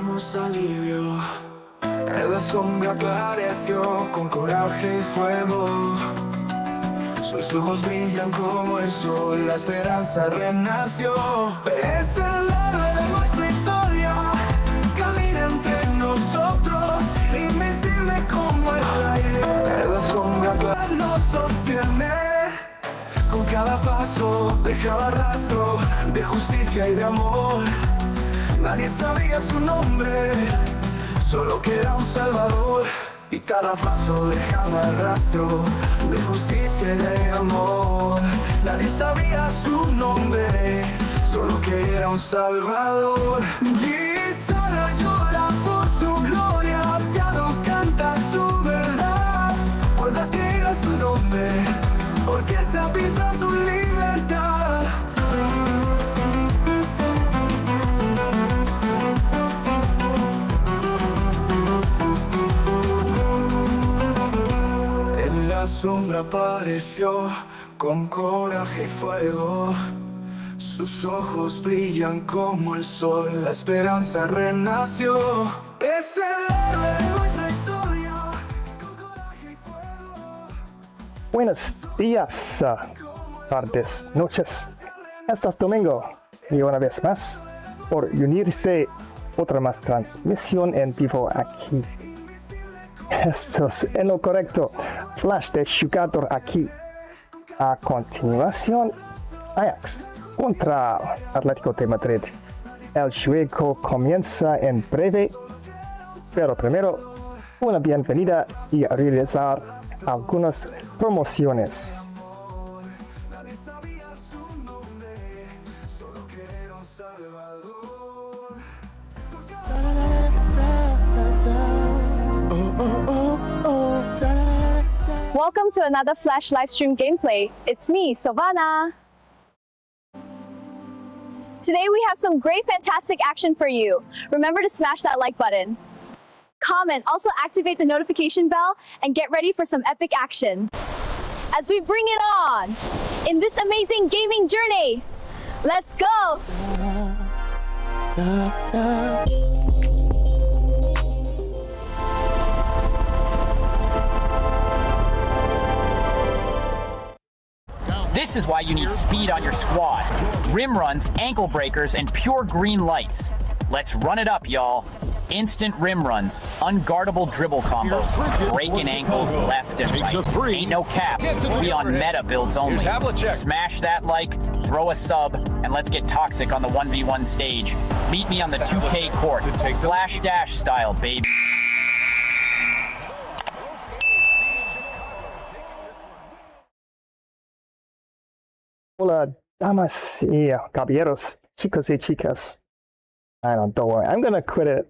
sentimos alivio. En la sombra apareció con coraje y fuego. Sus ojos brillan como el sol, la esperanza renació. Es el héroe de nuestra historia, camina entre nosotros, invencible como el aire. En la sombra nos sostiene, con cada paso dejaba rastro de justicia y de amor. Nadie sabía su nombre, solo que era un salvador. Y cada paso dejaba rastro de justicia y de amor. Nadie sabía su nombre, solo que era un salvador. Guitarra llora por su gloria, piano canta su verdad. Puedes creer a su nombre, orquesta pinta su libertad. La sombra apareció con coraje y fuego. Sus ojos brillan como el sol, la esperanza renació. Es el héroe de nuestra historia, con coraje y fuego. Buenos días, tardes, noches. Estás domingo y una vez más por unirse otra más transmisión en vivo aquí. Estos en lo correcto. Flash de jugador aquí. A continuación, Ajax contra Atlético de Madrid. El juego comienza en breve, pero primero una bienvenida y realizar algunas promociones. Welcome to another Flash livestream gameplay. It's me, Savannah. Today we have some great fantastic action for you. Remember to smash that like button. Comment, also activate the notification bell and get ready for some epic action. As we bring it on in this amazing gaming journey. Let's go! This is why you need speed on your squad. Rim runs, ankle breakers, and pure green lights. Let's run it up, y'all. Instant rim runs, unguardable dribble combos, breaking ankles left and right. Ain't no cap, we on meta builds only. Smash that like, throw a sub, and let's get toxic on the 1v1 stage. Meet me on the 2K court, Flash Dash style, baby. Hola, damas y caballeros, chicos y chicas. Don't worry. I'm gonna quit it.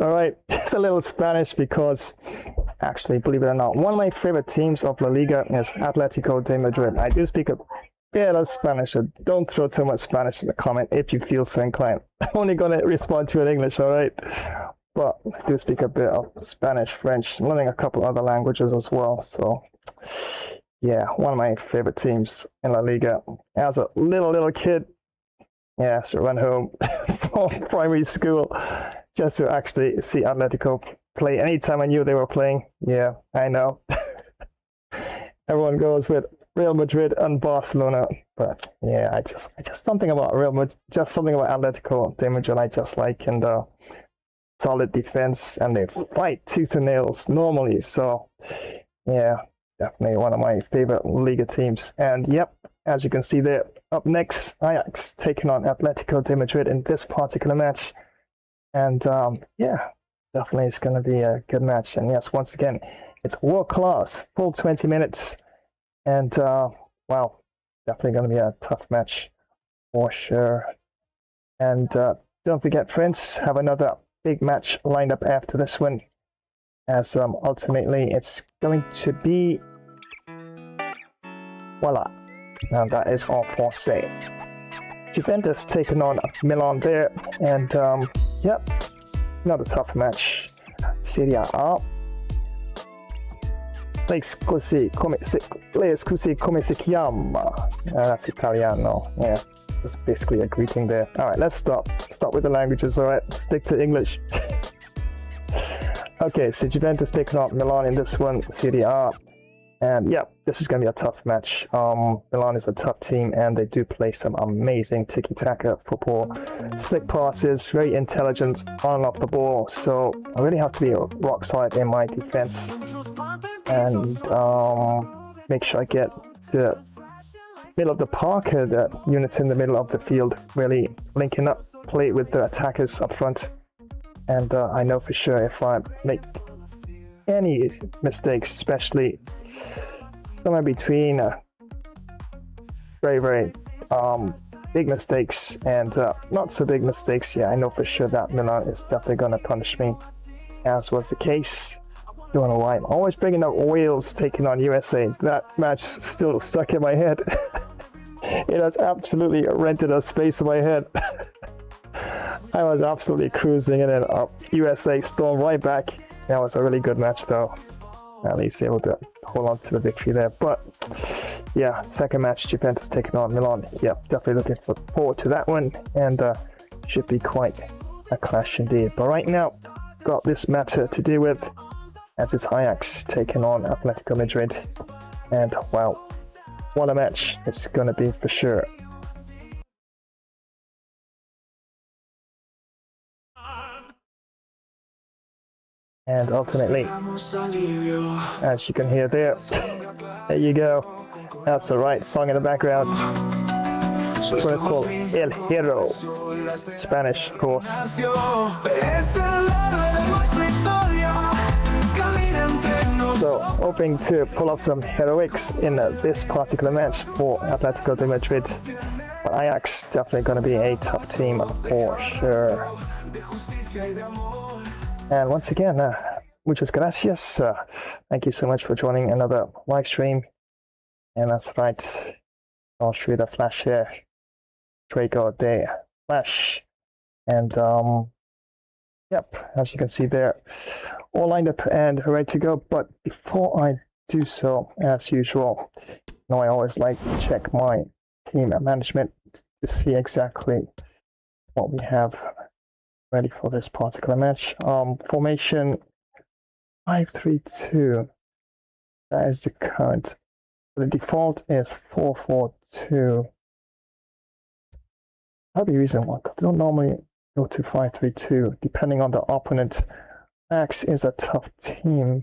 All right. Just a little Spanish because, actually, believe it or not, one of my favorite teams of La Liga is Atletico de Madrid. I do speak a bit of Spanish, so don't throw too much Spanish in the comment if you feel so inclined. I'm only gonna respond to it in English, all right? But I do speak a bit of Spanish, French, learning a couple other languages as well. So, yeah, one of my favorite teams in La Liga. As a little kid, yeah, so run home from primary school just to actually see Atletico play. Anytime I knew they were playing, yeah, I know. Everyone goes with Real Madrid and Barcelona, but yeah, I just something about Real Madrid, just something about Atletico de Madrid I just like, and solid defense, and they fight tooth and nails normally. So yeah, definitely one of my favorite Liga teams. And yep, as you can see there, up next, Ajax taking on Atletico de Madrid in this particular match. And yeah, definitely it's going to be a good match. And yes, once again, it's world class, full 20 minutes. And well, definitely going to be a tough match for sure. And don't forget, friends, have another big match lined up after this one, as ultimately it's going to be, voila, now that is en français. Juventus taking on Milan there, and yep, another tough match. Serie A. Lei scusi come si chiama? That's Italiano, yeah. It's basically a greeting there. All right, let's stop with the languages. All right, stick to English. Okay, so Juventus taking on Milan in this one, Serie A. And yeah, this is going to be a tough match. Milan is a tough team, and they do play some amazing tiki-taka football. Slick passes, very intelligent on and off the ball. So I really have to be rock solid in my defense. And make sure I get the middle of the park, the units in the middle of the field, really linking up, play with the attackers up front. And I know for sure if I make any mistakes, especially somewhere between very big mistakes and not so big mistakes, yeah, I know for sure that Milan is definitely going to punish me, as was the case. Don't know why I'm always bringing up Wales taking on USA. That match still stuck in my head. It has absolutely rented a space in my head. I was absolutely cruising, and then USA stormed right back. That was a really good match though. At least able to hold on to the victory there. But yeah, second match, Juventus taking on Milan. Yep, definitely looking forward to that one, and should be quite a clash indeed. But right now, got this matter to deal with, as it's Ajax taking on Atletico Madrid. And wow, what a match it's going to be for sure. And ultimately, as you can hear there you go. That's the right song in the background. That's what it's called, El Hero. Spanish, of course. So, hoping to pull off some heroics in this particular match for Atletico de Madrid. But Ajax definitely going to be a tough team for sure. And once again, muchas gracias. Thank you so much for joining another live stream. And that's right, I'll show you the flash here. Draco de Flash. And yep, as you can see there, all lined up and ready to go. But before I do so, as usual, you know, I always like to check my team management to see exactly what we have ready for this particular match. Formation 5-3-2. That is the current. The default is 4-4-2. That'll be the reason why, because I don't normally go to 5-3-2, depending on the opponent. Ajax is a tough team.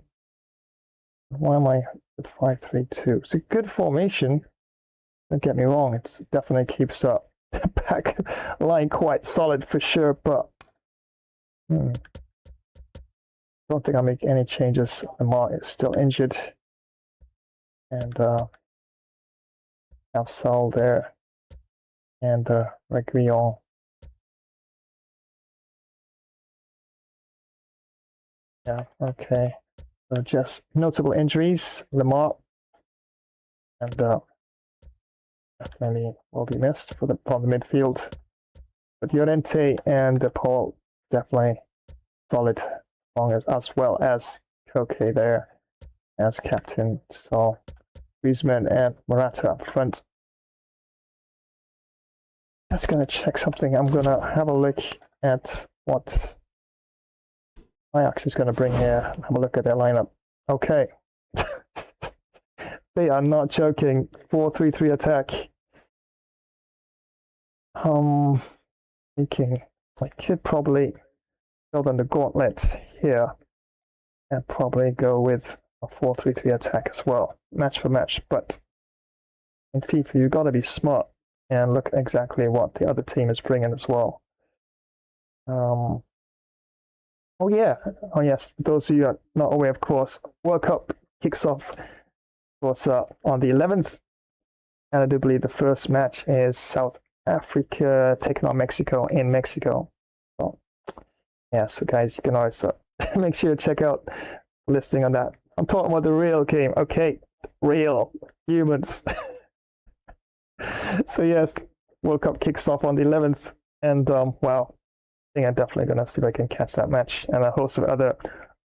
Why am I with 5-3-2? It's a good formation. Don't get me wrong, it definitely keeps the back line quite solid for sure, but don't think I'll make any changes. Lamar is still injured. And have Saul there. And Reguilon. Yeah, okay. So just notable injuries. Lamar. And definitely will be missed from the midfield. But Llorente and Paul definitely solid, as well as Koke there as captain. So Griezmann and Morata up front. Just gonna check something. I'm gonna have a look at what Ajax is gonna bring here. Have a look at their lineup. Okay. They are not joking. 4-3-3 attack. Thinking I could probably build on the gauntlet here and probably go with a 4-3-3 attack as well, match for match. But in FIFA, you've got to be smart and look exactly what the other team is bringing as well. Oh yes, for those of you who are not aware, of course, World Cup kicks off, of course, on the 11th, and I do believe the first match is South Africa taking on Mexico in Mexico. So, yeah, so guys, you can always make sure to check out the listing on that. I'm talking about the real game, okay? Real humans. So yes, World Cup kicks off on the 11th, and wow, I think I'm definitely going to see if I can catch that match, and a host of other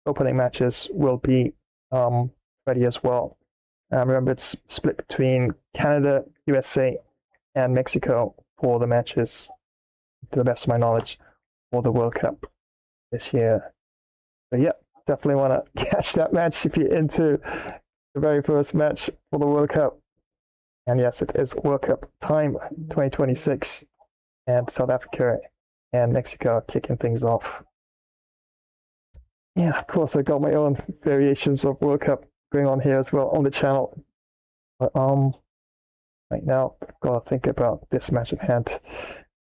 opening matches will be ready as well. Remember, it's split between Canada, USA, and Mexico for the matches, to the best of my knowledge, for the World Cup this year. But yeah, definitely want to catch that match if you're into the very first match for the World Cup. And yes, it is World Cup time 2026, and South Africa and Mexico are kicking things off. Yeah, of course, I got my own variations of World Cup going on here as well on the channel. But right now, I've got to think about this match at hand.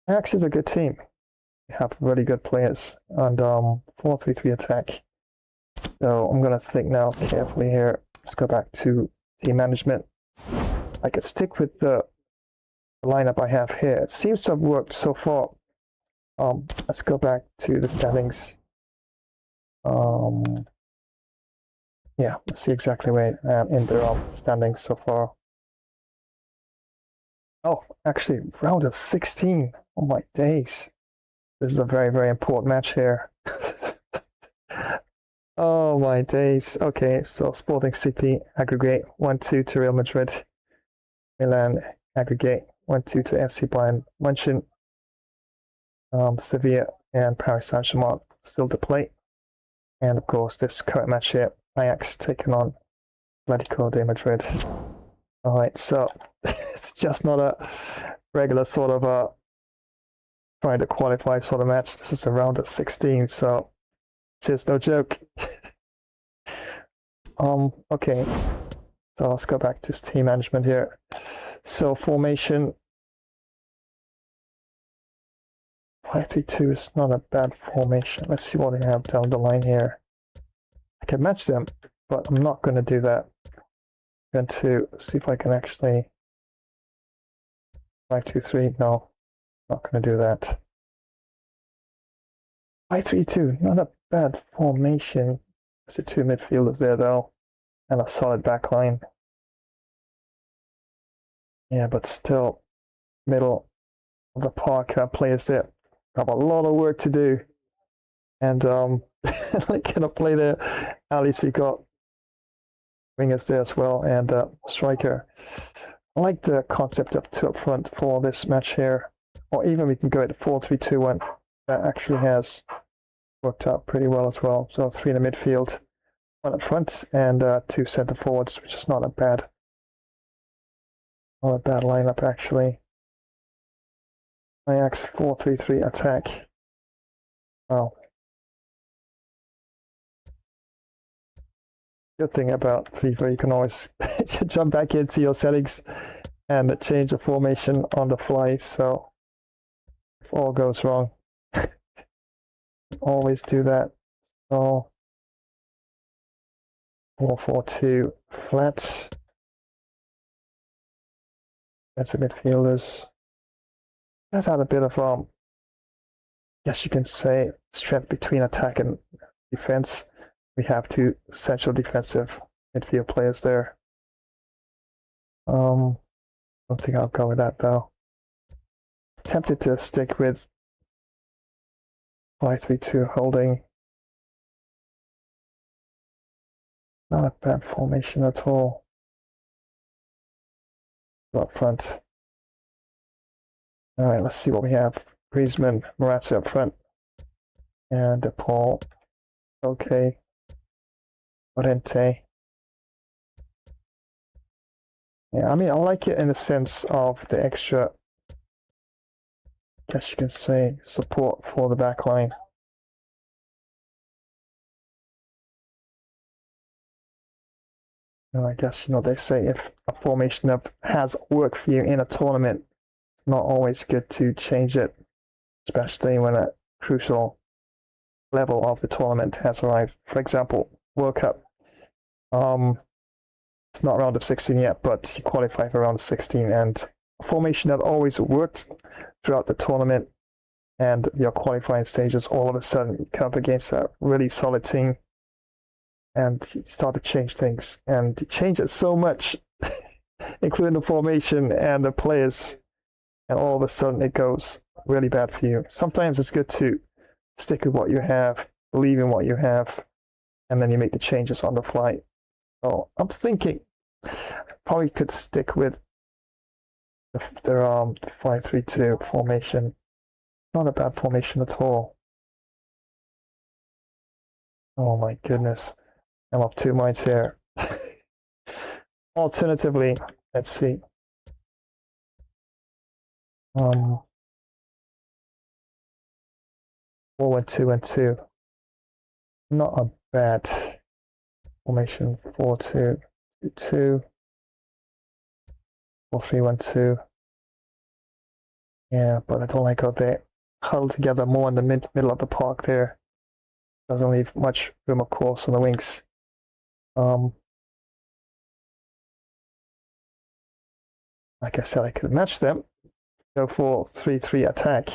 Ajax is a good team. They have really good players, and 4-3-3 attack. So I'm gonna think now carefully here. Let's go back to team management. I could stick with the lineup I have here. It seems to have worked so far. Let's go back to the standings. Yeah, let's see exactly where I am in the standings so far. Oh, actually, round of 16. Oh my days. This is a very, very important match here. Oh my days. Okay, so Sporting CP aggregate 1-2 to Real Madrid. Milan aggregate 1-2 to FC Bayern München. Sevilla and Paris Saint-Germain still to play. And of course, this current match here, Ajax taking on Atletico de Madrid. Alright, so it's just not a regular sort of trying to qualify sort of match. This is a round of 16, so it's no joke. Okay, so let's go back to team management here. So formation 5-3-2 is not a bad formation. Let's see what they have down the line here. I can match them, but I'm not going to do that. I'm going to see if I can actually 5-2-3. No, not going to do that. 5-3-2, not a bad formation. There's the two midfielders there though, and a solid back line. Yeah, but still, middle of the park players there have a lot of work to do, and they cannot play there. At least we got wingers there as well, and striker. I like the concept of two up front for this match here, or even we can go at 4-3-2-1. That actually has worked out pretty well as well. So 3 in the midfield, 1 up front, and 2 centre forwards, which is not a bad lineup actually. Ajax 4-3-3 attack. Wow. Good thing about FIFA, you can always jump back into your settings and change the formation on the fly. So if all goes wrong, always do that. So 4-4-2 flats. That's the midfielders. That's had a bit of yes, you can say strength between attack and defense. We have 2 central defensive midfield players there. Don't think I'll go with that though. Tempted to stick with 5-3-2 holding. Not a bad formation at all. Up front. All right, let's see what we have. Griezmann, Morata up front, and Paul. Okay. Morente. Yeah, I mean, I like it in the sense of the extra, I guess you can say, support for the back line. And I guess, they say if a formation has worked for you in a tournament, it's not always good to change it, especially when a crucial level of the tournament has arrived. For example, World Cup. It's not round of 16 yet, but you qualify for round of 16, and a formation that always worked throughout the tournament and your qualifying stages, all of a sudden you come up against a really solid team and you start to change things, and you change it so much, including the formation and the players, and all of a sudden it goes really bad for you. Sometimes it's good to stick with what you have, believe in what you have, and then you make the changes on the fly. So I'm thinking probably could stick with their 5-3-2 formation. Not a bad formation at all. Oh my goodness. I'm of two minds here. Alternatively, let's see. 4-1-2-1-2. Not a bad formation. 4-2-2. 4-3-1-2. Yeah, but I don't like how they huddle together more in the middle of the park there. Doesn't leave much room, of course, on the wings. Like I said, I could match them. Go for 3-3 attack.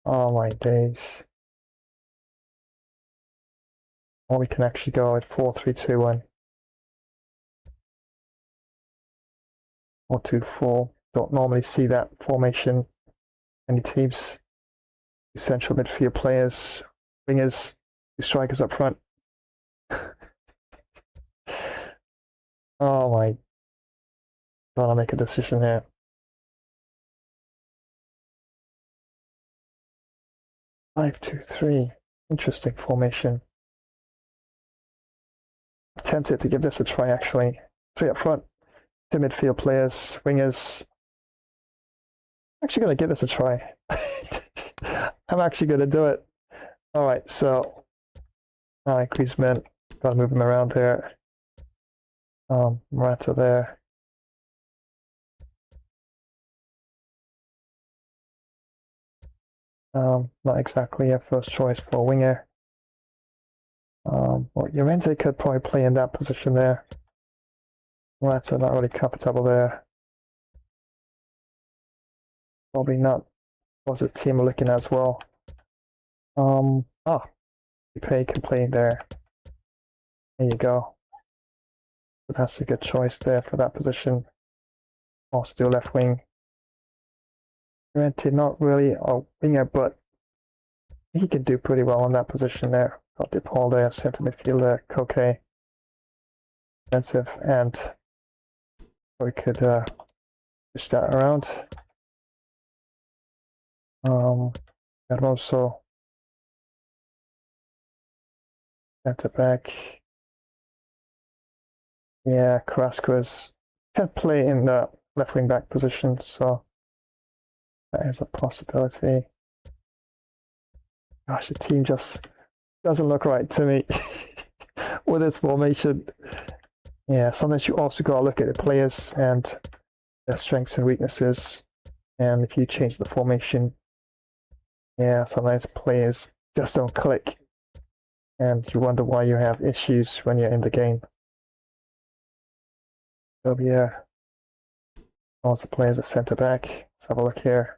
Oh my days. Or we can actually go at 4-3-2-1. 4-2-4. Don't normally see that formation. Any teams. Essential midfield players, wingers, strikers up front. Oh my. Gotta make a decision here. Five, 2-3. Interesting formation. Tempted to give this a try actually. 3 up front. 2 midfield players, wingers. I'm actually gonna give this a try. I'm actually gonna do it. Alright, so Griezmann, gotta move him around there. Morata there. Not exactly a first choice for a winger. Well, Llorente could probably play in that position there. Morata not really comfortable there. Probably not. Was the team looking as well? Pay can play there. There you go. But that's a good choice there for that position. Also do left wing. Llorente not really a winger, but he can do pretty well on that position there. Got DePaul there, centre midfielder, Koke. Defensive, and we could push that around. And also centre back. Yeah, Carrasco's can play in the left wing back position, so that is a possibility. Gosh, the team just doesn't look right to me with this formation. Yeah, sometimes you also got to look at the players and their strengths and weaknesses. And if you change the formation, yeah, sometimes players just don't click. And you wonder why you have issues when you're in the game. So yeah, also players at centre back. Let's have a look here.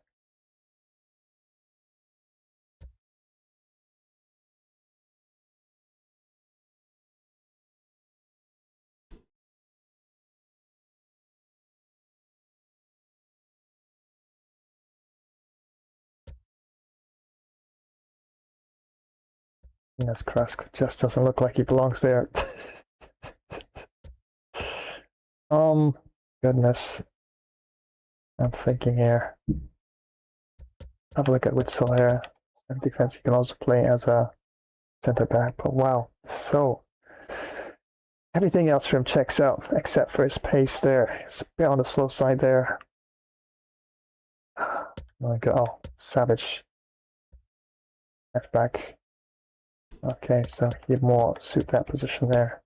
Yes, Carrasco just doesn't look like he belongs there. Goodness. I'm thinking here. Have a look at Witsel here. In defense, he can also play as a centre back. But wow, so everything else for him checks out except for his pace there. It's a bit on the slow side there. Oh, Savage. Left back. Okay, so he'd more suit that position there.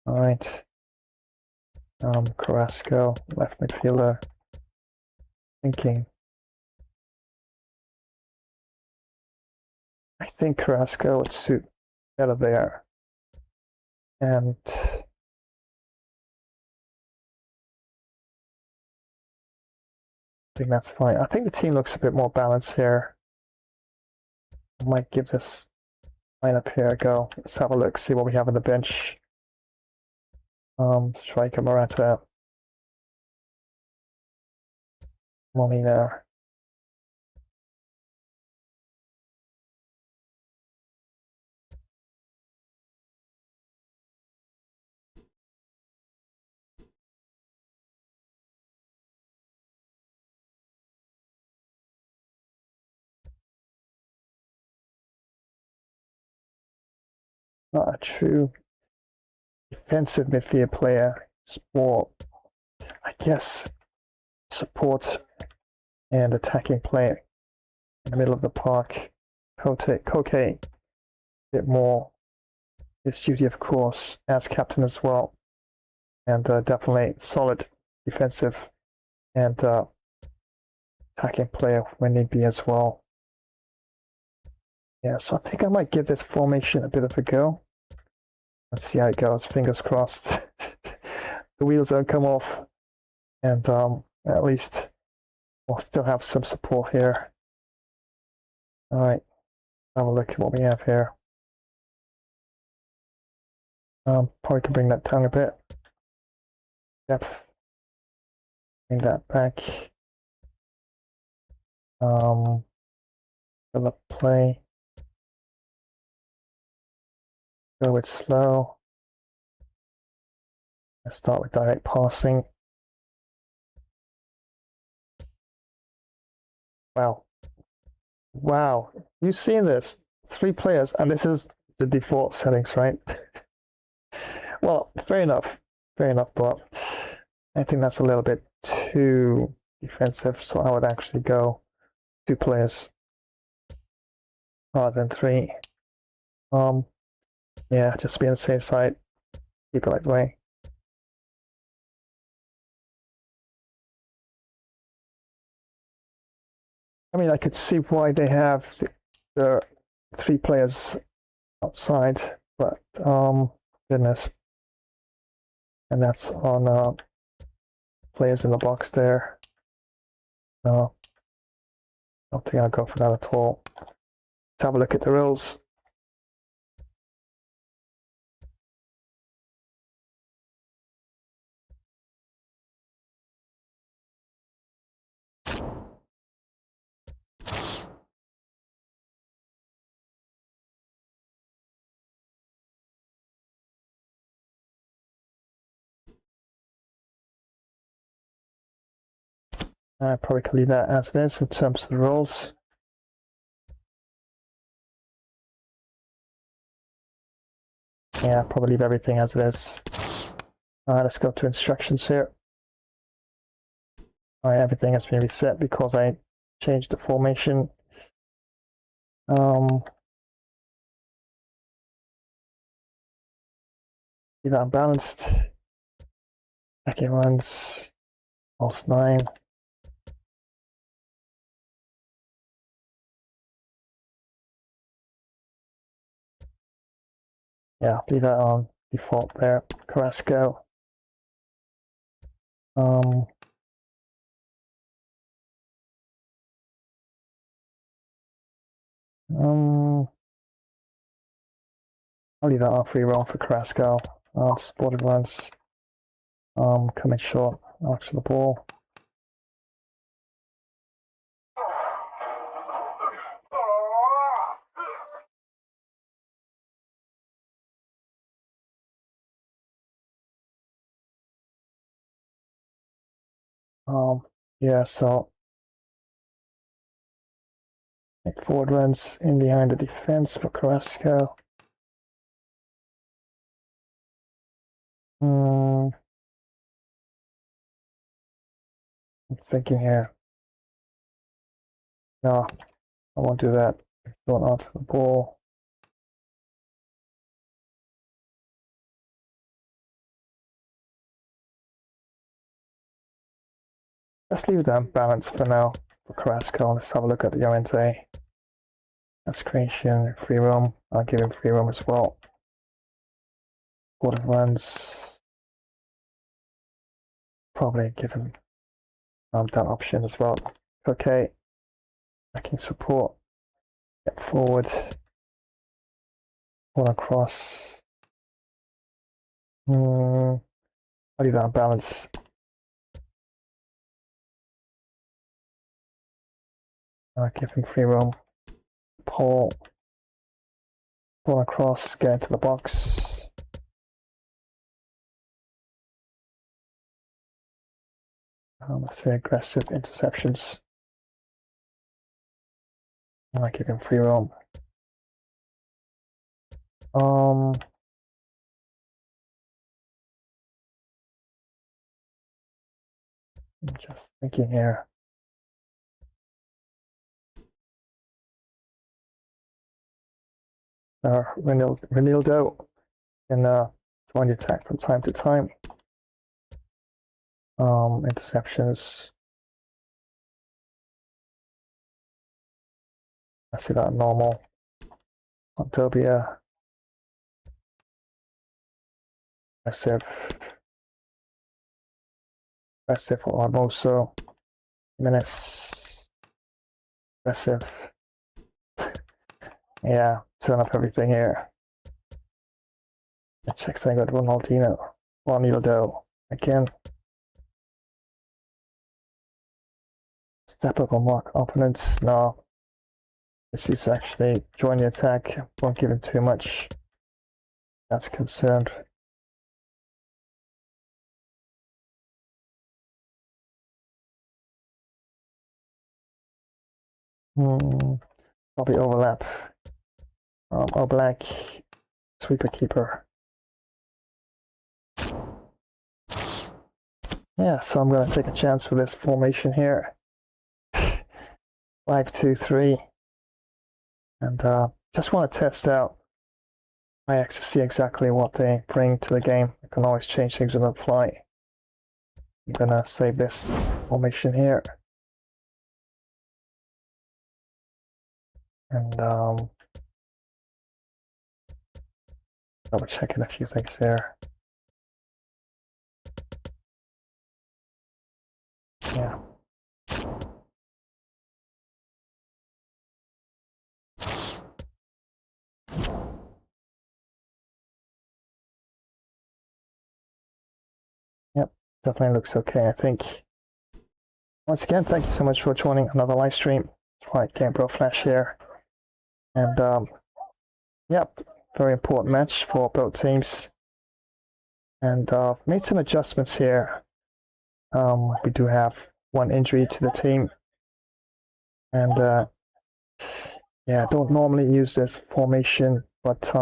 All right. Carrasco, left midfielder. Thinking. I think Carrasco would suit better there. And I think that's fine. I think the team looks a bit more balanced here. I might give this lineup here a go. Let's have a look, see what we have on the bench. Striker Morata. Molina. not a true defensive midfield player. Sport, I guess, support and attacking player in the middle of the park. Koke, a bit more his duty, of course, as captain as well, and definitely solid defensive and attacking player when need be as well. Yeah, so I think I might give this formation a bit of a go. Let's see how it goes. Fingers crossed. The wheels don't come off, and at least we'll still have some support here. All right, have a look at what we have here. Probably can bring that down a bit. Depth. Bring that back. Fill up play. Go with slow. Let's start with direct passing. Wow. Wow. You've seen this. 3 players, and this is the default settings, right? Well, fair enough. Fair enough, but I think that's a little bit too defensive, so I would actually go 2 players rather than 3. Yeah, just to be on the safe side. Keep it that way. I mean, I could see why they have the 3 players outside, but goodness. And that's on players in the box there. No, I don't think I'll go for that at all. Let's have a look at the rules. I probably could leave that as it is in terms of the rules. Yeah, probably leave everything as it is. Alright, let's go to instructions here. Alright, everything has been reset because I changed the formation. Be that unbalanced. Attacking runs. False 9. Yeah, leave that on default there. Carrasco. I'll leave that on free roll for Carrasco. Sported runs. Coming short after the ball. Yeah, so make forward runs in behind the defense for Carrasco. I'm thinking here. No, I won't do that. Going on for the ball. Let's leave that balance for now for Carrasco. Let's have a look at the Llorente. That's creation, free roam. I'll give him free roam as well. Quarter runs. Probably give him that option as well. Okay. Backing support. Get forward. Pull across. I'll leave that balance. I'll give him free roam. Pull across, get into the box. Let's say aggressive interceptions. I'll give him free roam. I'm just thinking here. Renildo can join the attack from time to time. Interceptions. I see that normal. Ontobia. Aggressive. Aggressive for Armoso. Menace. Aggressive. Yeah, turn up everything here. Check saying got Ronaldo again. Step up on mark opponents. No. This is actually join the attack. Won't give him too much. That's concerned. Probably overlap. Oblak, sweeper keeper. Yeah, so I'm going to take a chance with this formation here. 5-2-3. And just want to test out Ajax to see exactly what they bring to the game. I can always change things on the fly. I'm going to save this formation here. And double checking a few things here. Yeah. Yep, definitely looks okay, I think. Once again, thank you so much for joining another live stream. That's right, Game Pro Flash here. And yep, very important match for both teams. And made some adjustments here. We do have one injury to the team. And yeah, I don't normally use this formation, but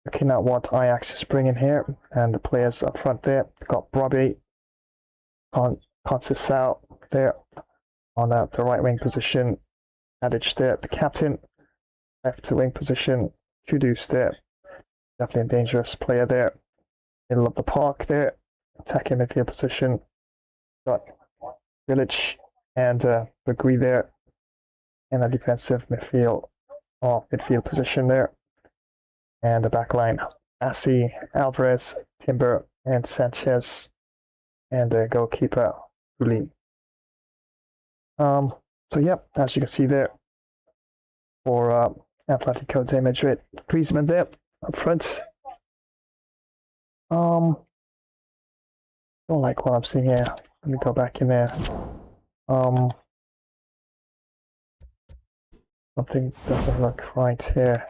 looking at what Ajax is bringing here, and the players up front there, got Brobbey, Costa out there on the right wing position, Tadic there, the captain, left wing position, Kudus there, definitely a dangerous player there, middle of the park there, attacking midfield position, got Village and Bagui there, in a defensive midfield or midfield position there. And the back line, Assi, Alvarez, Timber, and Sanchez, and the goalkeeper, Rulli. So yep, as you can see there, for Atletico de Madrid, Griezmann there up front. Don't like what I'm seeing here. Let me go back in there. Something doesn't look right here.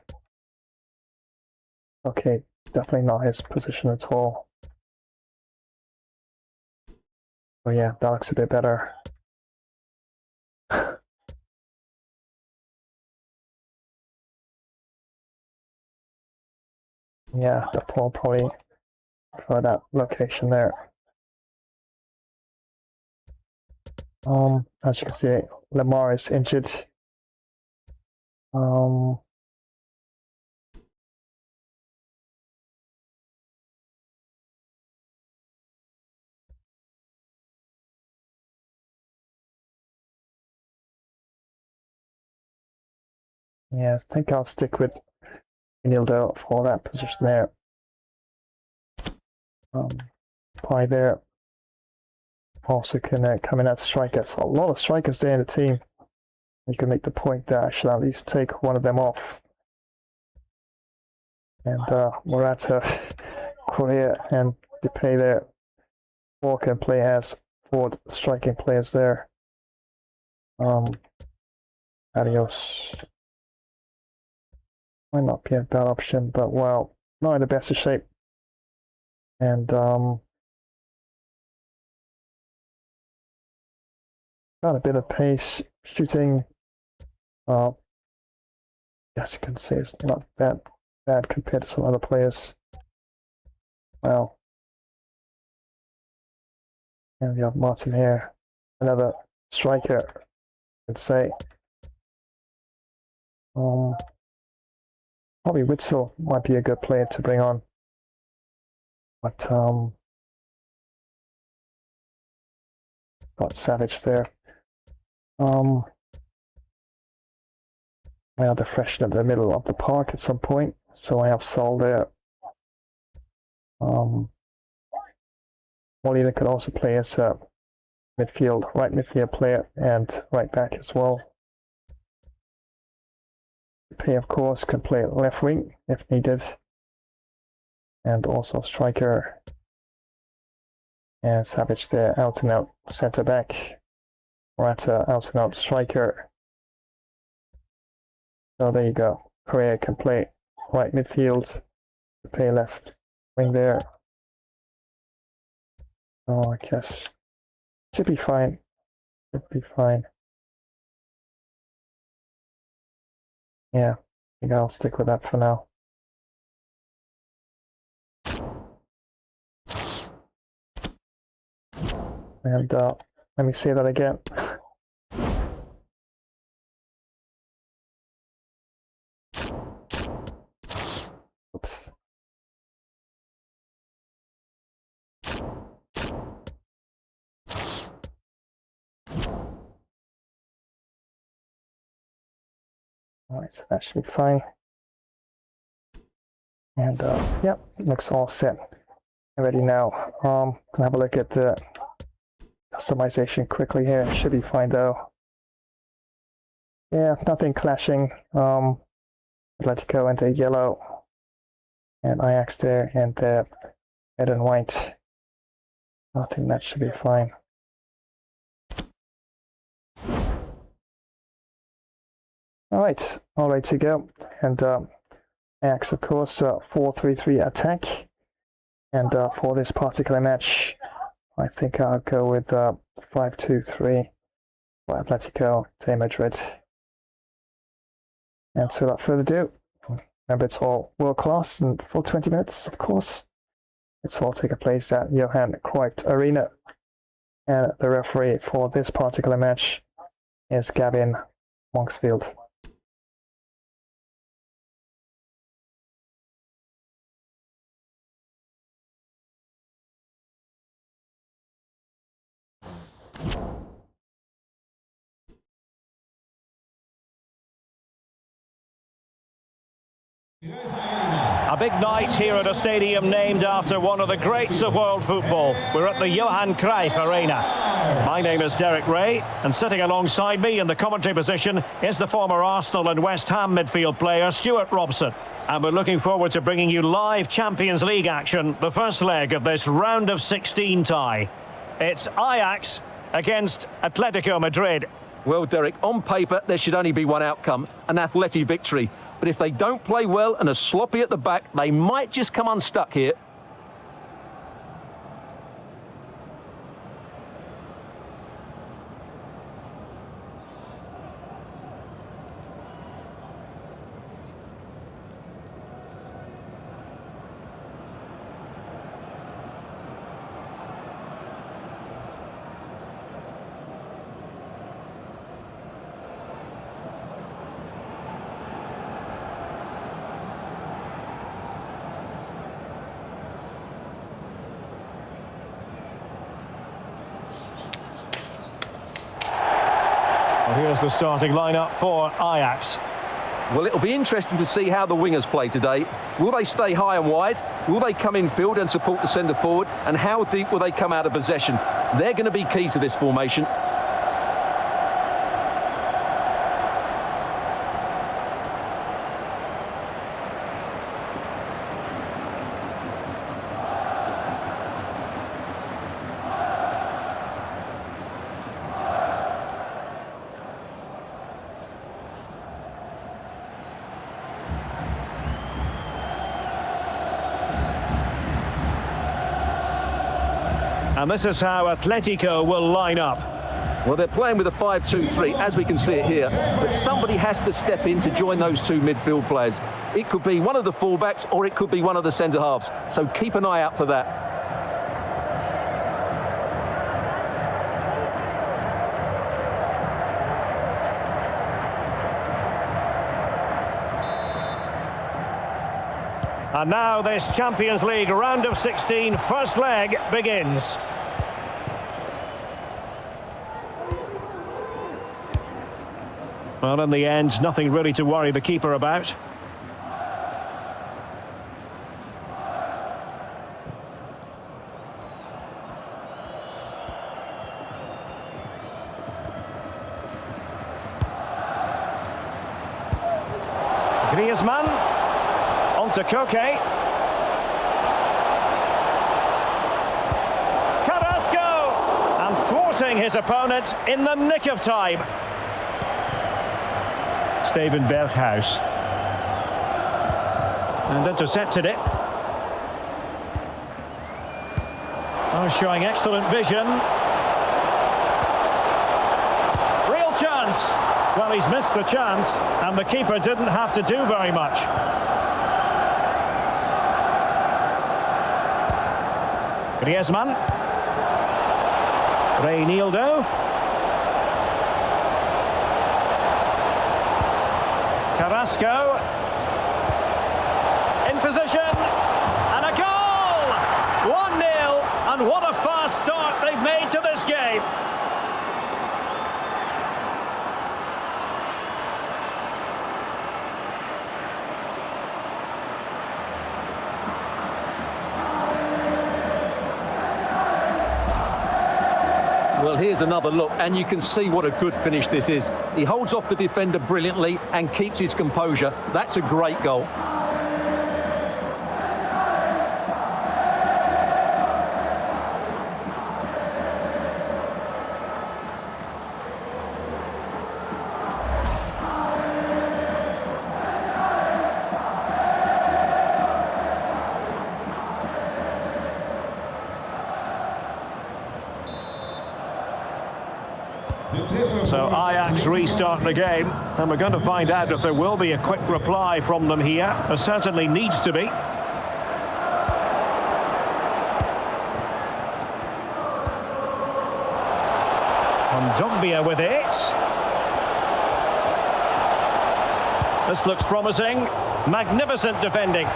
Okay, definitely not his position at all. Oh yeah, that looks a bit better. Yeah, the ball probably for that location there. As you can see, Neymarjr is injured. Yeah, I think I'll stick with Renildo for that position there. Pie there. Also can come in as strikers. A lot of strikers there in the team. You can make the point that I should at least take one of them off. And Morata, Correa, and Depay there. All can play as forward striking players there. Adios. Might not be a bad option, but well, not in the best of shape. And got a bit of pace, shooting. Yes, you can say it's not that bad compared to some other players. Well, and we have Martin here, another striker, I'd say. Probably Witzel might be a good player to bring on, but got Savage there. I have to freshen up the middle of the park at some point, so I have Sol there. Molina could also play as a midfield, right midfield player, and right back as well. Pay, of course, can play left wing if needed, and also striker. And Savage there, out and out centre back. Morata, out and out striker. So there you go. Correa can play right midfield, play left wing there. Oh, I guess should be fine. Should be fine. Yeah, I think I'll stick with that for now. And let me say that again. Oops. Alright, so that should be fine. And yep, looks all set. Ready now. Gonna have a look at the customization quickly here. Should be fine though. Yeah, nothing clashing. Atletico and the yellow, and Ajax there and the red and white. I think that should be fine. Alright, all ready to go. And Ajax, of course, 4-3-3 attack. And for this particular match, I think I'll go with 5-2-3 for Atletico de Madrid. And so without further ado, remember it's all world class and for 20 minutes, of course. It's all taking place at Johan Cruyff Arena. And the referee for this particular match is Gavin Monksfield. A big night here at a stadium named after one of the greats of world football. We're at the Johan Cruyff Arena. My name is Derek Ray, and sitting alongside me in the commentary position is the former Arsenal and West Ham midfield player Stuart Robson. And we're looking forward to bringing you live Champions League action, the first leg of this round of 16 tie. It's Ajax against Atletico Madrid. Well, Derek, on paper there should only be one outcome, an Atleti victory. But if they don't play well and are sloppy at the back, they might just come unstuck here. Here's the starting lineup for Ajax. Well, it'll be interesting to see how the wingers play today. Will they stay high and wide? Will they come in field and support the centre forward? And how deep will they come out of possession? They're going to be key to this formation. And this is how Atletico will line up. Well, they're playing with a 5-2-3, as we can see it here, but somebody has to step in to join those two midfield players. It could be one of the fullbacks or it could be one of the centre-halves, so keep an eye out for that. And now this Champions League round of 16 first leg begins. Well, in the end, nothing really to worry the keeper about. Griezmann, on to Koke. Carrasco, and thwarting his opponent in the nick of time. Steven Berghuis. And intercepted it. Oh, showing excellent vision. Real chance. Well, he's missed the chance, and the keeper didn't have to do very much. Griezmann. Reinildo. Carrasco. In position. And a goal! 1-0. And what a fast start they've made to this game. Well, here's another look, and you can see what a good finish this is. He holds off the defender brilliantly and keeps his composure. That's a great goal. So Ajax restart the game, and we're going to find out if there will be a quick reply from them here. There certainly needs to be. And Brobbey with it. This looks promising. Magnificent defending.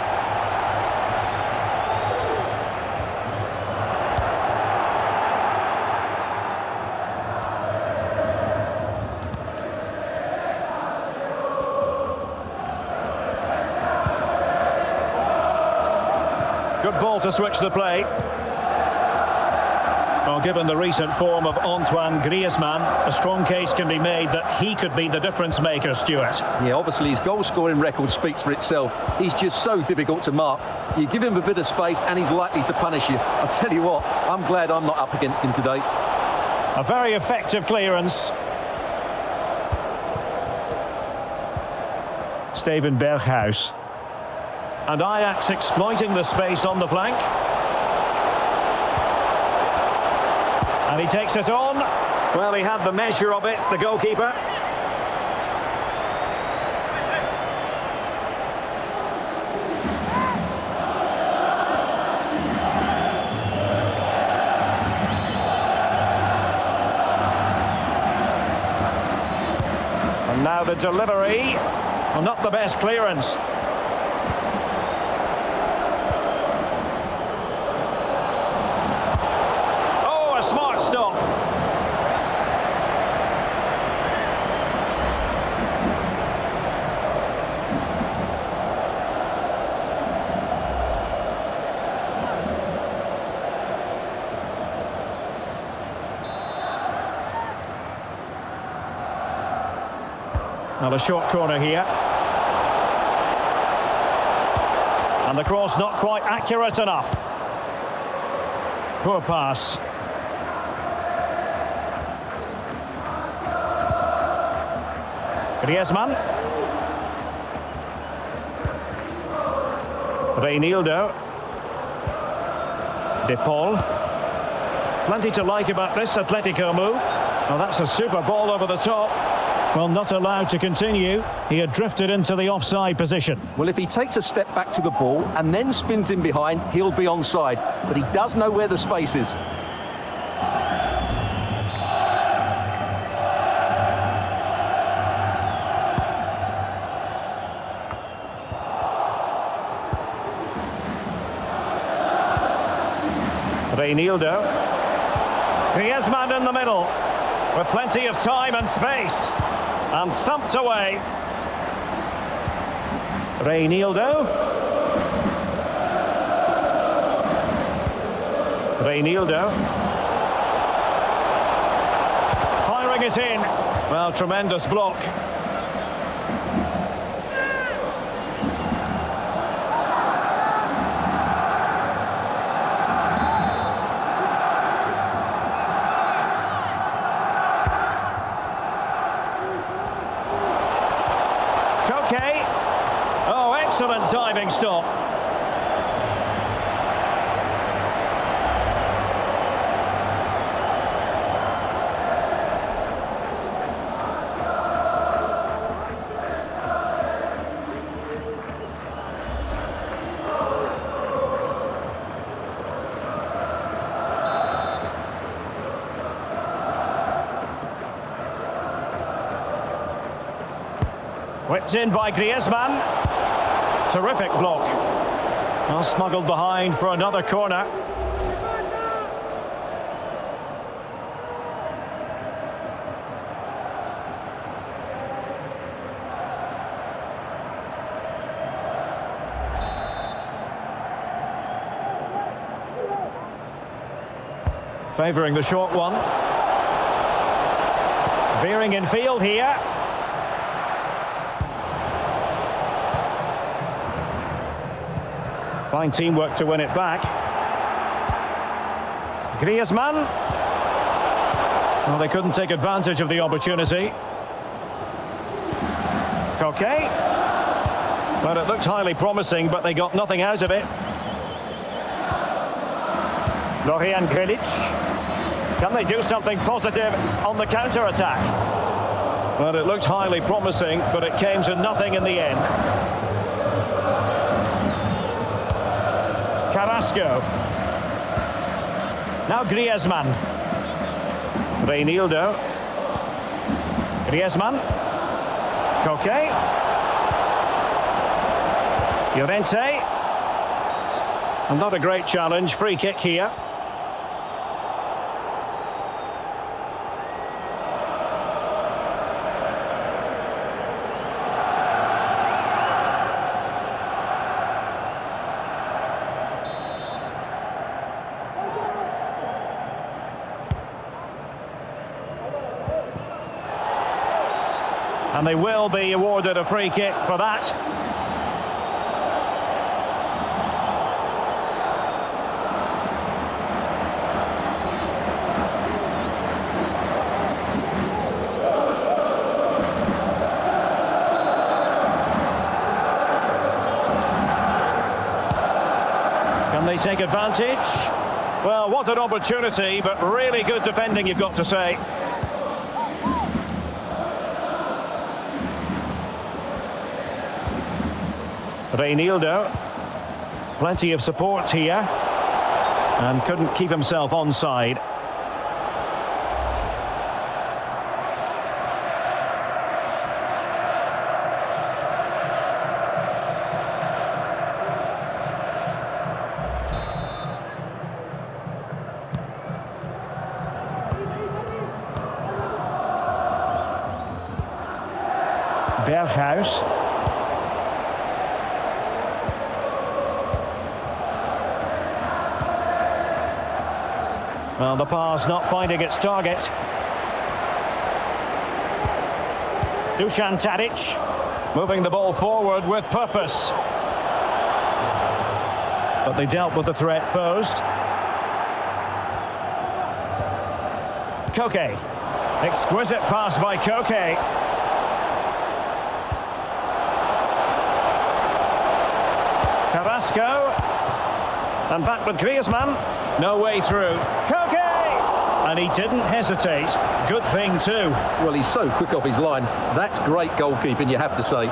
Good ball to switch the play. Well, given the recent form of Antoine Griezmann, a strong case can be made that he could be the difference maker, Stuart. Yeah, obviously his goal-scoring record speaks for itself. He's just so difficult to mark. You give him a bit of space and he's likely to punish you. I'll tell you what, I'm glad I'm not up against him today. A very effective clearance. Steven Berghuis. And Ajax exploiting the space on the flank. And he takes it on. Well, he had the measure of it, the goalkeeper. And now the delivery. Well, not the best clearance. Smart stop. Now a short corner here. And the cross not quite accurate enough. Poor pass. Griezmann. Reinildo. De Paul. Plenty to like about this Atletico move. Well, that's a super ball over the top. Well, not allowed to continue. He had drifted into the offside position. Well, if he takes a step back to the ball and then spins in behind, he'll be onside. But he does know where the space is. Reinildo. Griezmann in the middle, with plenty of time and space. And thumped away. Reinildo. Reinildo. Firing it in. Well, tremendous block. Okay. Oh, excellent diving stop. Whipped in by Griezmann. Terrific block. Well, smuggled behind for another corner. Favouring the short one. Veering in field here. Fine teamwork to win it back. Griezmann. Well, they couldn't take advantage of the opportunity. Okay. Well, it looked highly promising, but they got nothing out of it. Florian Grilic. Can they do something positive on the counter-attack? Well, it looked highly promising, but it came to nothing in the end. Carrasco. Now Griezmann. Reinildo. Griezmann. Coquet. Llorente. And not a great challenge. Free kick here. And they will be awarded a free kick for that. Can they take advantage? Well, what an opportunity, but really good defending, you've got to say. Reinildo, plenty of support here, and couldn't keep himself onside. Berghuis. Well, the pass not finding its target. Dusan Tadic moving the ball forward with purpose. But they dealt with the threat posed. Coquet. Exquisite pass by Coquet. Carrasco. And back with Griezmann. No way through. Coquet! And he didn't hesitate. Good thing too. Well, he's so quick off his line. That's great goalkeeping, you have to say.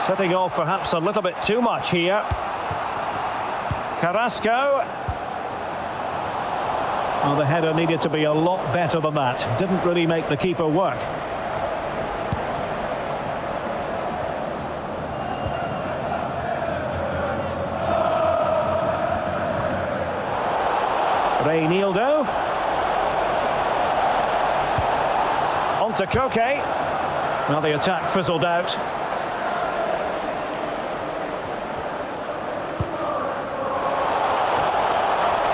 Setting off perhaps a little bit too much here. Carrasco. Well, the header needed to be a lot better than that. Didn't really make the keeper work. Reinildo. On to Koke. Well, the attack fizzled out.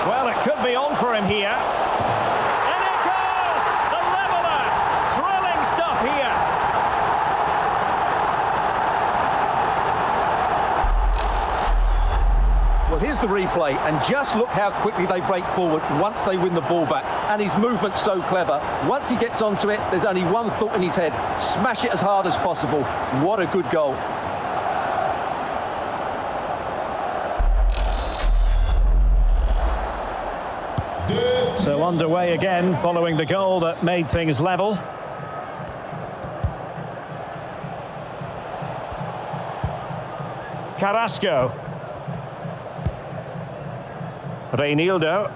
Well, it could be on for him here. And it goes! The leveller! Thrilling stuff here. Well, here's the replay, and just look how quickly they break forward once they win the ball back. And his movement's so clever. Once he gets onto it, there's only one thought in his head. Smash it as hard as possible. What a good goal. So underway again, following the goal that made things level. Carrasco. Reinildo.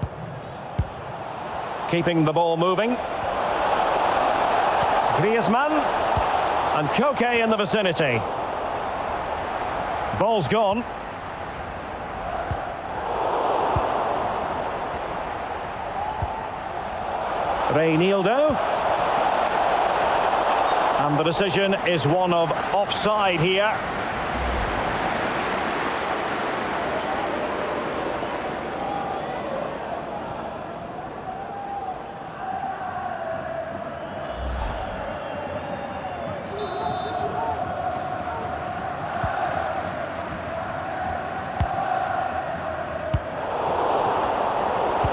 Keeping the ball moving. Griezmann. And Koke in the vicinity. Ball's gone. Reinildo. And the decision is one of offside here.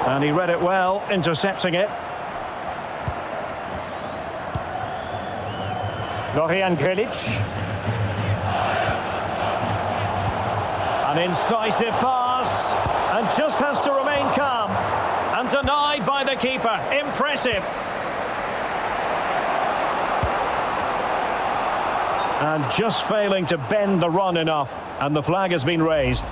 And he read it well, intercepting it. Griezmann. An incisive pass, and just has to remain calm. And denied by the keeper. Impressive. And just failing to bend the run enough, and the flag has been raised.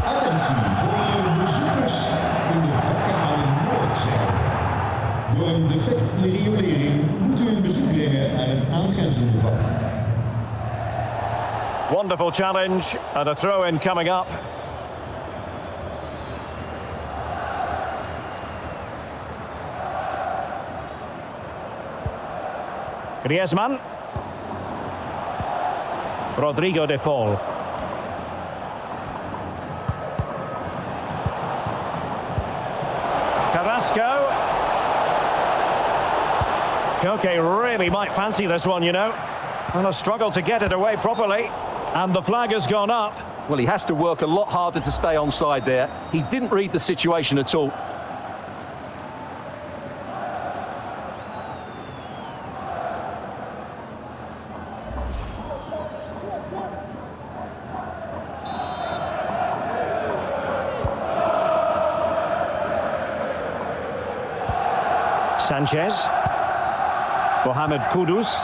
Attentie voor bezoekers in de vakkenhouder Noordzee. Door een defect in de riolering moet u een bezoek brengen aan het aangrenzende vak. Wonderful challenge and a throw-in coming up. Griezmann. Rodrigo de Paul. Carrasco. Koke really might fancy this one, you know. And a struggle to get it away properly. And the flag has gone up. Well, he has to work a lot harder to stay onside there. He didn't read the situation at all. Sanchez. Mohamed Kudus.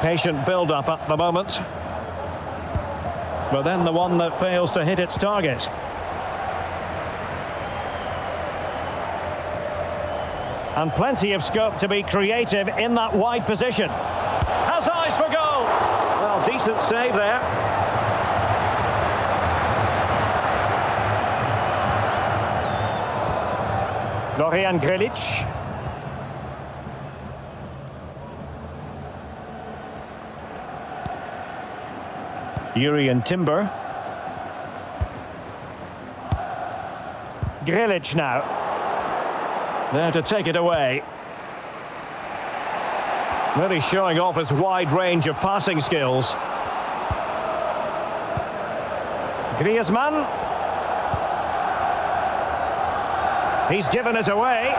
Patient build-up at the moment. But then the one that fails to hit its target. And plenty of scope to be creative in that wide position. Has eyes for goal. Well, decent save there. Griezmann. Urian Timber. Griezmann now. There to take it away. Really showing off his wide range of passing skills. Griezmann. He's given us away.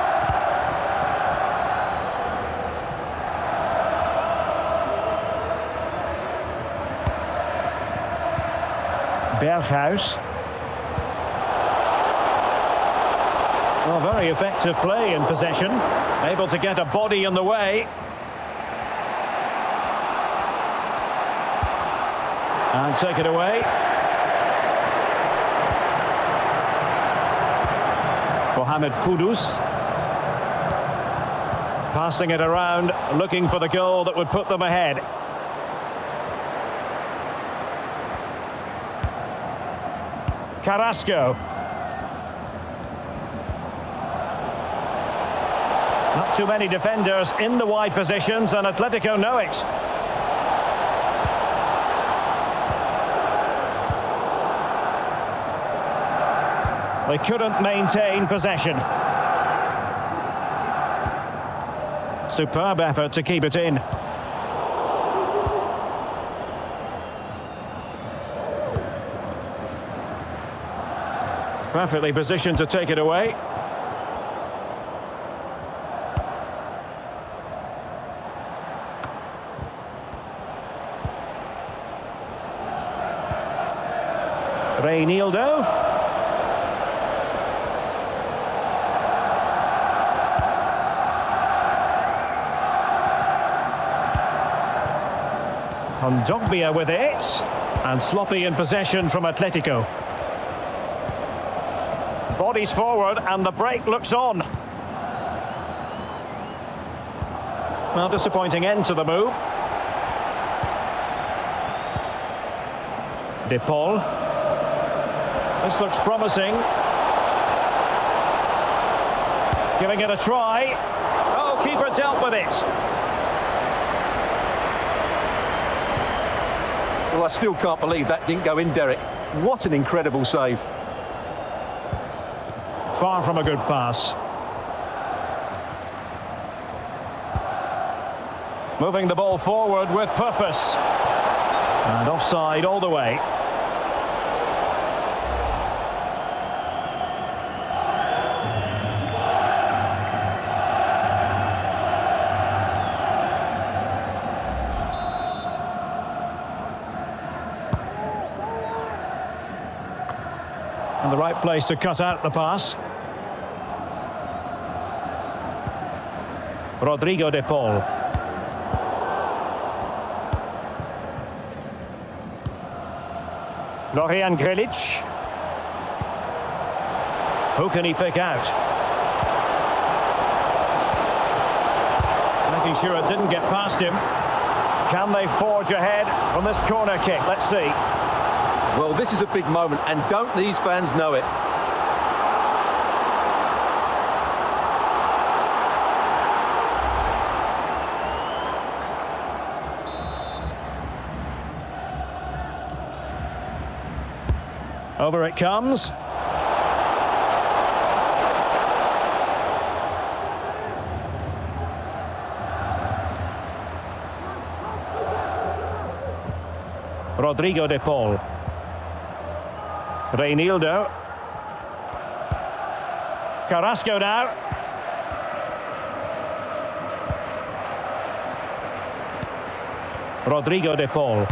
Berghuis. Well, very effective play in possession. Able to get a body in the way. And take it away. Mohamed Kudus. Passing it around, looking for the goal that would put them ahead. Carrasco. Not too many defenders in the wide positions, and Atletico know it. They couldn't maintain possession. Superb effort to keep it in. Perfectly positioned to take it away. Reinildo. Brobbey with it, and sloppy in possession from Atletico. Bodies forward and the break looks on. Well, disappointing end to the move. De Paul. This looks promising. Giving it a try. Oh, keeper dealt with it. Well, I still can't believe that didn't go in, Derek. What an incredible save. Far from a good pass. Moving the ball forward with purpose. And offside all the way. And the right place to cut out the pass. Rodrigo de Paul. Florian Grilic. Who can he pick out? Making sure it didn't get past him. Can they forge ahead from this corner kick? Let's see. Well, this is a big moment, and don't these fans know it? Over it comes. Rodrigo de Paul. Reinildo. Carrasco now. Rodrigo de Paul.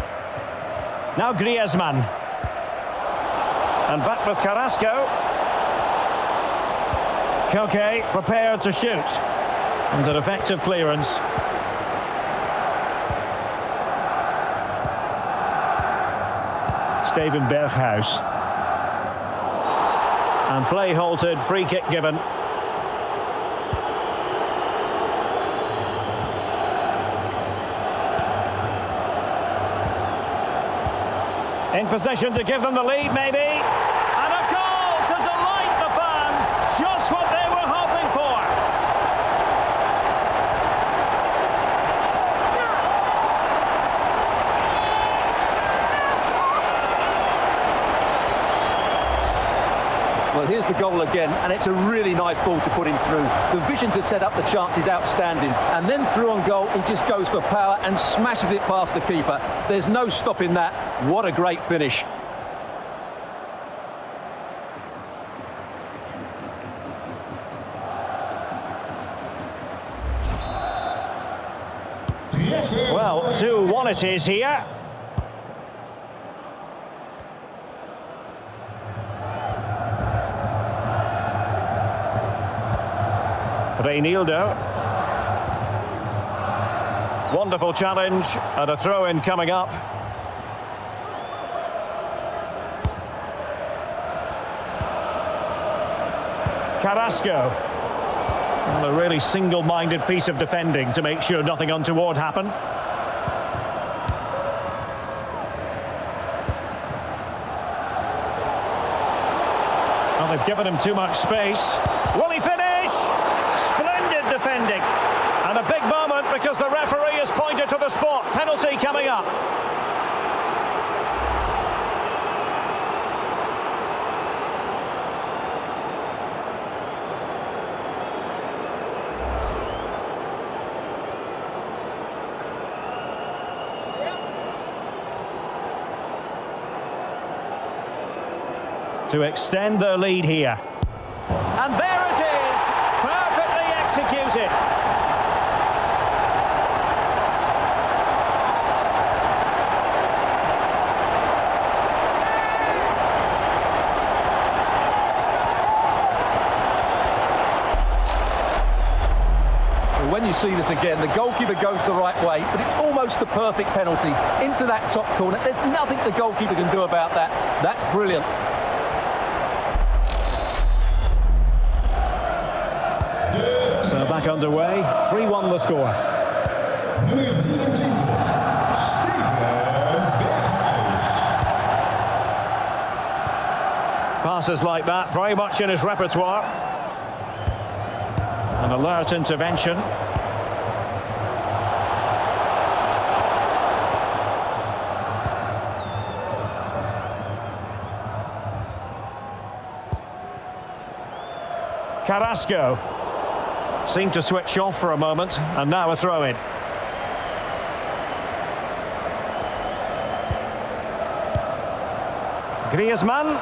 Now Griezmann. And back with Carrasco. Koke prepared to shoot. And an effective clearance. Steven Berghuis. And play halted, free kick given. In possession to give them the lead, maybe. And a goal to delight the fans. Just what they were hoping for. Well, here's There's the goal again, and it's a really nice ball to put him through. The vision to set up the chance is outstanding, and then through on goal, he just goes for power and smashes it past the keeper. There's no stopping that. What a great finish. Well, 2-1 it is here. Reinildo. Wonderful challenge and a throw-in coming up. Carrasco. Well, a really single-minded piece of defending to make sure nothing untoward happened. Well, they've given him too much space. Will he finish? Splendid defending. And a big moment because the referee has pointed to the spot. Penalty coming up. To extend their lead here. And there it is! Perfectly executed. When you see this again, the goalkeeper goes the right way, but it's almost the perfect penalty into that top corner. There's nothing the goalkeeper can do about that. That's brilliant. So back underway, 3-1 the score. Nummer 23, Passes like that, very much in his repertoire. An alert intervention. Carrasco seemed to switch off for a moment, and now a throw-in. Griezmann.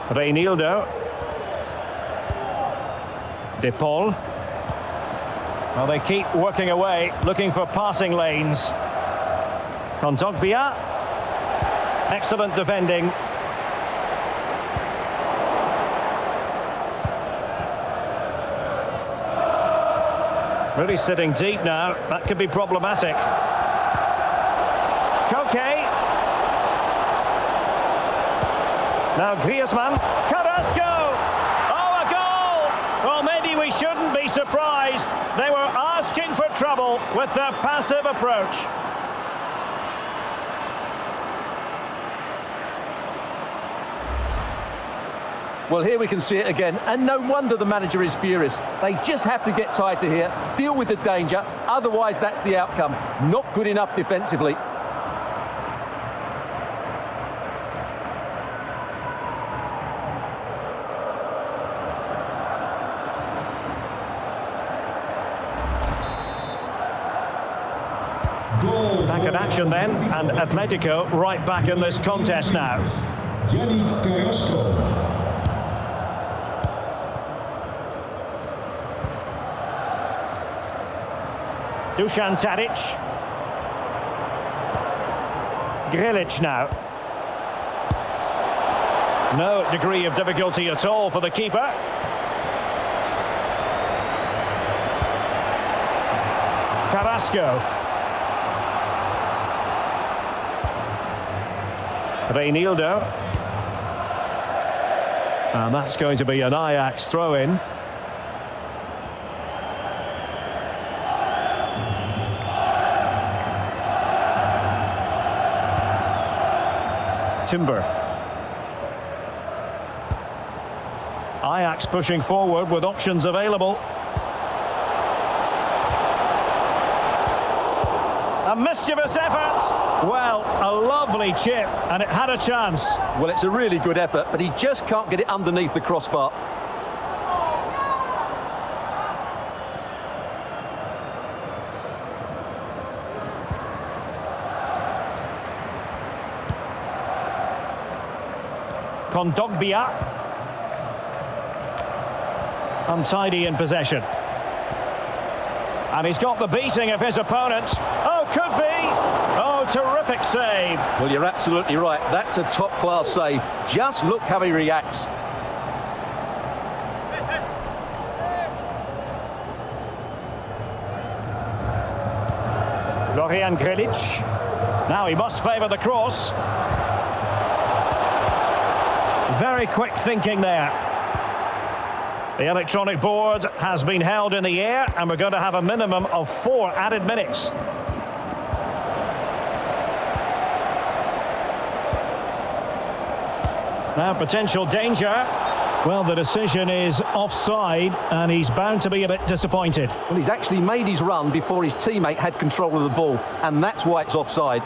Reinildo. De Paul. Well, they keep working away, looking for passing lanes. Kondogbia. Excellent defending. Really sitting deep now. That could be problematic. Koke. Now Griezmann. Carrasco! Oh, a goal! Well, maybe we shouldn't be surprised. They were asking for trouble with their passive approach. Well, here we can see it again, and no wonder the manager is furious. They just have to get tighter here, deal with the danger, otherwise that's the outcome. Not good enough defensively. Back in action then, and Atletico right back in this contest now. Carrasco. Dusan Tadic. Grilic now. No degree of difficulty at all for the keeper. Carrasco. Reinildo. And that's going to be an Ajax throw-in. Timber. Ajax pushing forward with options available. A mischievous effort. Well, a lovely chip, and it had a chance. Well, it's a really good effort, but he just can't get it underneath the crossbar. Kondogbia. Untidy in possession. And he's got the beating of his opponent. Oh, could be. Oh, terrific save. Well, you're absolutely right. That's a top-class save. Just look how he reacts. Florian Grilic. Now he must favour the cross. Very quick thinking there. The electronic board has been held in the air, and we're going to have a minimum of 4 added minutes. Now potential danger. Well, the decision is offside, and he's bound to be a bit disappointed. Well, he's actually made his run before his teammate had control of the ball, and that's why it's offside.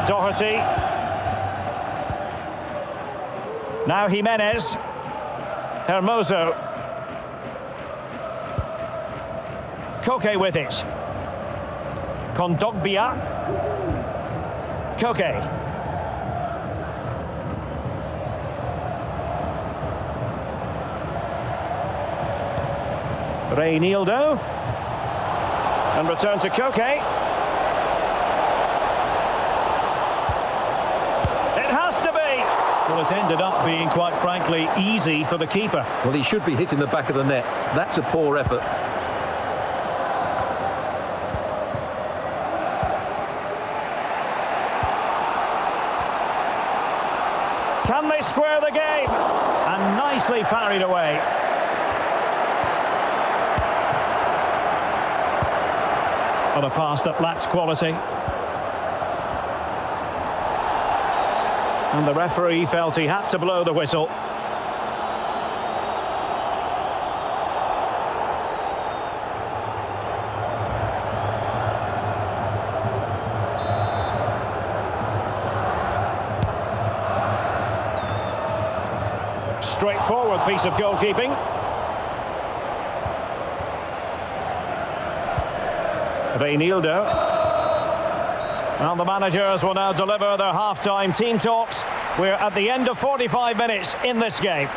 Doherty. Now Jimenez. Hermoso. Koke with it. Kondogbia. Koke. Reinildo. And return to Koke. Well, it's ended up being, quite frankly, easy for the keeper. Well, he should be hitting the back of the net. That's a poor effort. Can they square the game? And nicely parried away. But a pass that lacks quality. And the referee felt he had to blow the whistle. Straightforward piece of goalkeeping. Reinildo. And the managers will now deliver their half-time team talks. We're at the end of 45 minutes in this game.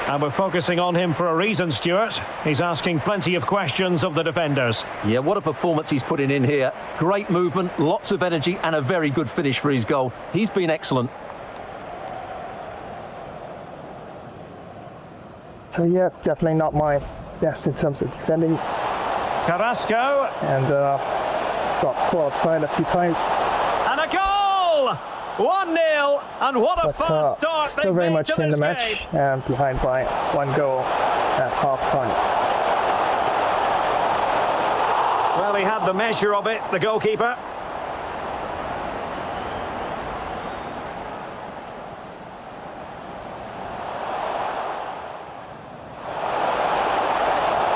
And we're focusing on him for a reason, Stuart. He's asking plenty of questions of the defenders. Yeah, what a performance he's putting in here. Great movement, lots of energy, and a very good finish for his goal. He's been excellent. So yeah, definitely not my best in terms of defending. Carrasco. And got caught outside a few times. And a goal! 1-0, and what a fast start still very much in the match, and behind by 1 goal at half-time. Well, he had the measure of it, the goalkeeper.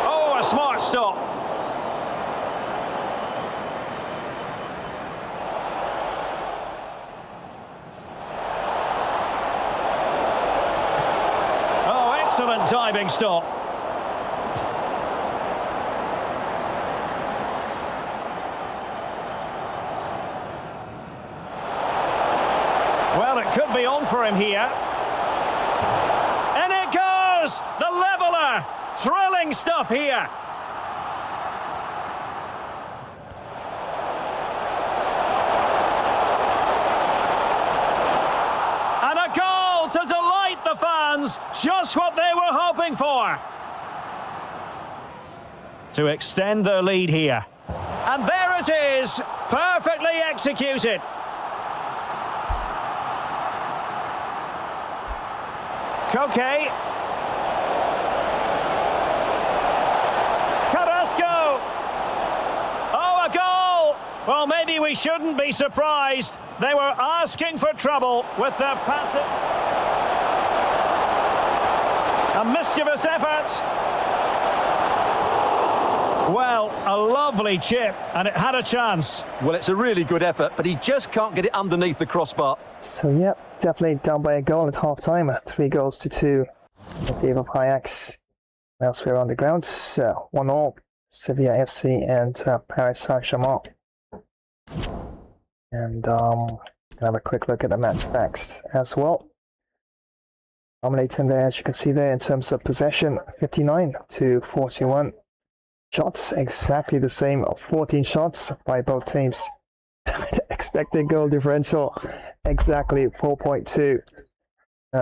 Oh, a smart stop. Excellent diving stop. Well, it could be on for him here. And it goes! The leveller! Thrilling stuff here. And a goal to delight the fans. Just what they were hoping for. To extend their lead here. And there it is. Perfectly executed. Koke. Carrasco. Oh, a goal! Well, maybe we shouldn't be surprised. They were asking for trouble with their passive. A mischievous effort. Well, a lovely chip, and it had a chance. Well, it's a really good effort, but he just can't get it underneath the crossbar. So, yeah, definitely down by a goal at half-time. 3-2 in favour of Ajax. Elsewhere on the ground, 1-1, Sevilla FC and Paris Saint-Germain. And have a quick look at the match facts as well. Dominating there, as you can see there, in terms of possession, 59-41. Shots exactly the same, 14 shots by both teams. Expected goal differential exactly 4.2.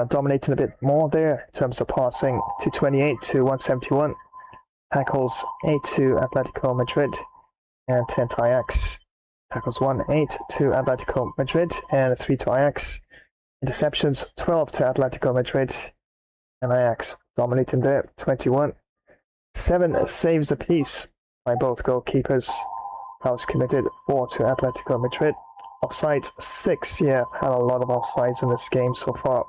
Dominating a bit more there in terms of passing, 228-171. Tackles 8 to Atletico Madrid and 10 to Ajax. Tackles 1-8 to Atletico Madrid and 3 to Ajax. Interceptions 12 to Atletico Madrid and Ajax dominating there, 21. 7 saves apiece by both goalkeepers. Fouls committed 4 to Atletico Madrid. Offsides 6. Yeah, had a lot of offsides in this game so far.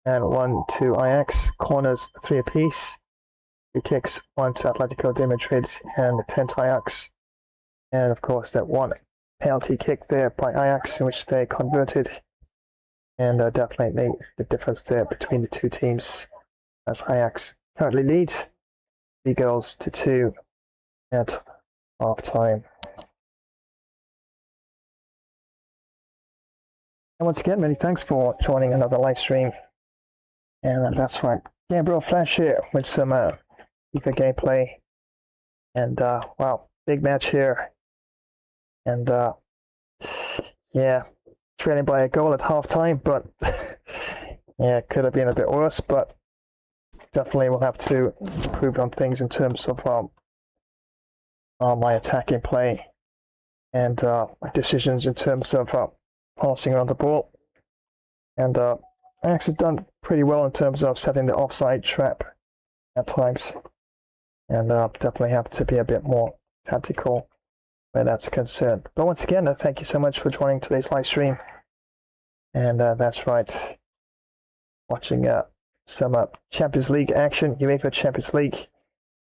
And 1 to Ajax. Corners 3 apiece. Free kicks 1 to Atletico de Madrid and 10 to Ajax. And of course that one penalty kick there by Ajax in which they converted. And definitely the difference there between the two teams as Ajax currently lead 3-2 at half time. And once again, many thanks for joining another live stream. And that's right, Gabriel Flash here with some FIFA gameplay. And wow, big match here. And yeah, trailing by a goal at half time, but yeah, it could have been a bit worse, but definitely we'll have to improve on things in terms of my attacking play and my decisions in terms of passing around the ball. And Ajax has done pretty well in terms of setting the offside trap at times. And definitely have to be a bit more tactical where that's concerned. But once again, thank you so much for joining today's live stream. And that's right, watching some Champions League action, UEFA Champions League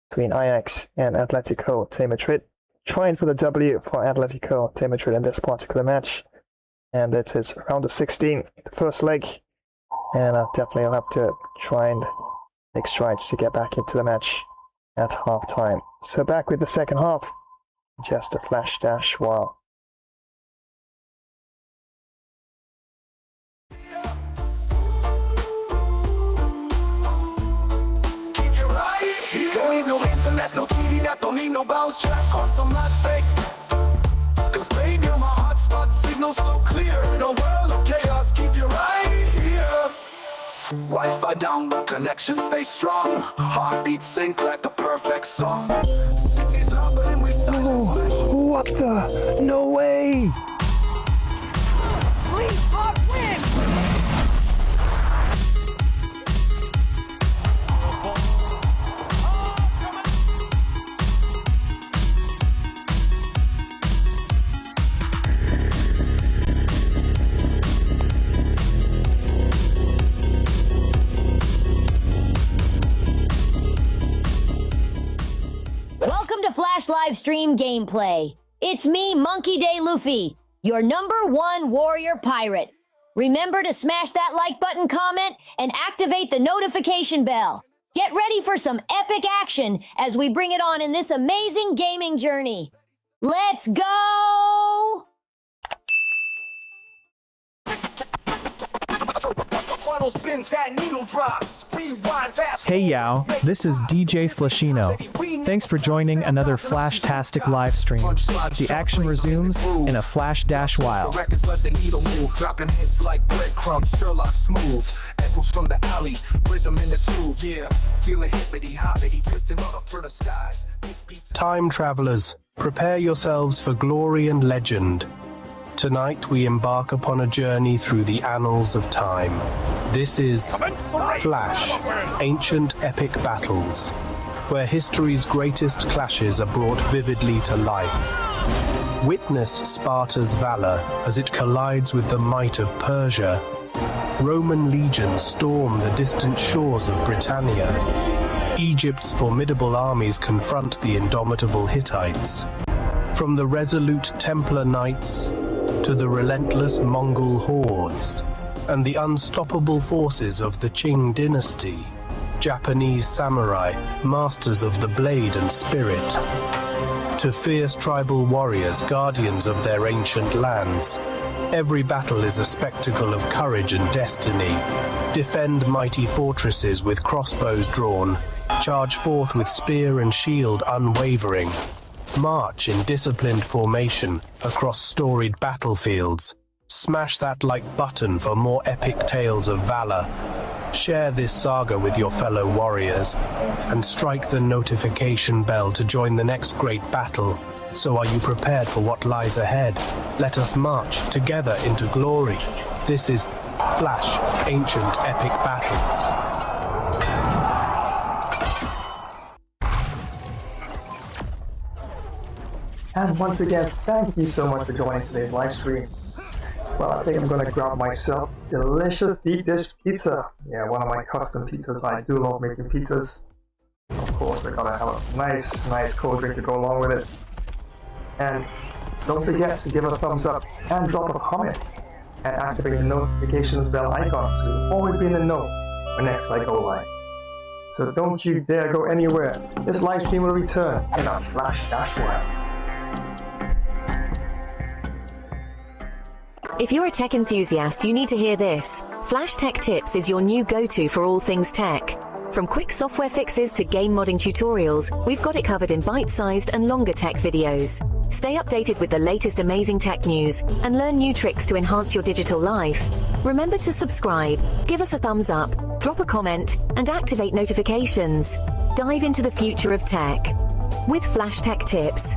between Ajax and Atletico de Madrid. Trying for the W for Atletico de Madrid in this particular match. And it is round of 16, the first leg. And definitely I'll have to try and make strides to get back into the match at half time. So back with the second half. Just a flash dash while. No TV, don't need no bounce track, cause I'm not fake. Cause baby, my hotspot signal so clear. No world of chaos, keep you right here. Wi-Fi down, but connection stay strong. Heartbeat sync like the perfect song. Cities up and we silence. What the? No way! Please, God, win! Flash live stream gameplay. It's me, Monkey Day Luffy, your #1 warrior pirate. Remember to smash that like button, comment, and activate the notification bell. Get ready for some epic action as we bring it on in this amazing gaming journey. Let's go! Hey Yao, this is DJ Flashino. Thanks for joining another Flash-tastic live stream. The action resumes in a flash dash while. Dropping hits like breadcrumbs, Sherlock smooth. Echoes from the alley, rhythm in the tube, yeah. Feeling hippity hoppity, drifting up for the skies. Time travelers, prepare yourselves for glory and legend. Tonight we embark upon a journey through the annals of time. This is Flash, Ancient Epic Battles, where history's greatest clashes are brought vividly to life. Witness Sparta's valor as it collides with the might of Persia. Roman legions storm the distant shores of Britannia. Egypt's formidable armies confront the indomitable Hittites. From the resolute Templar knights to the relentless Mongol hordes and the unstoppable forces of the Qing dynasty, Japanese samurai, masters of the blade and spirit, to fierce tribal warriors, guardians of their ancient lands. Every battle is a spectacle of courage and destiny. Defend mighty fortresses with crossbows drawn. Charge forth with spear and shield unwavering. March in disciplined formation across storied battlefields. Smash that like button for more epic tales of valor. Share this saga with your fellow warriors and strike the notification bell to join the next great battle. So are you prepared for what lies ahead? Let us march together into glory. This is Flash Ancient Epic Battles. And once again, thank you so much for joining today's live stream. Well, I think I'm going to grab myself delicious deep dish pizza. Yeah, one of my custom pizzas. I do love making pizzas. Of course, I gotta have a nice cold drink to go along with it. And don't forget to give a thumbs up and drop a comment and activate the notifications bell icon so you'll always be in the know when next I go live. So don't you dare go anywhere. This live stream will return in a flash dash while. If you're a tech enthusiast, you need to hear this. Flash Tech Tips is your new go-to for all things tech. From quick software fixes to game modding tutorials, we've got it covered in bite-sized and longer tech videos. Stay updated with the latest amazing tech news and learn new tricks to enhance your digital life. Remember to subscribe, give us a thumbs up, drop a comment, and activate notifications. Dive into the future of tech with Flash Tech Tips.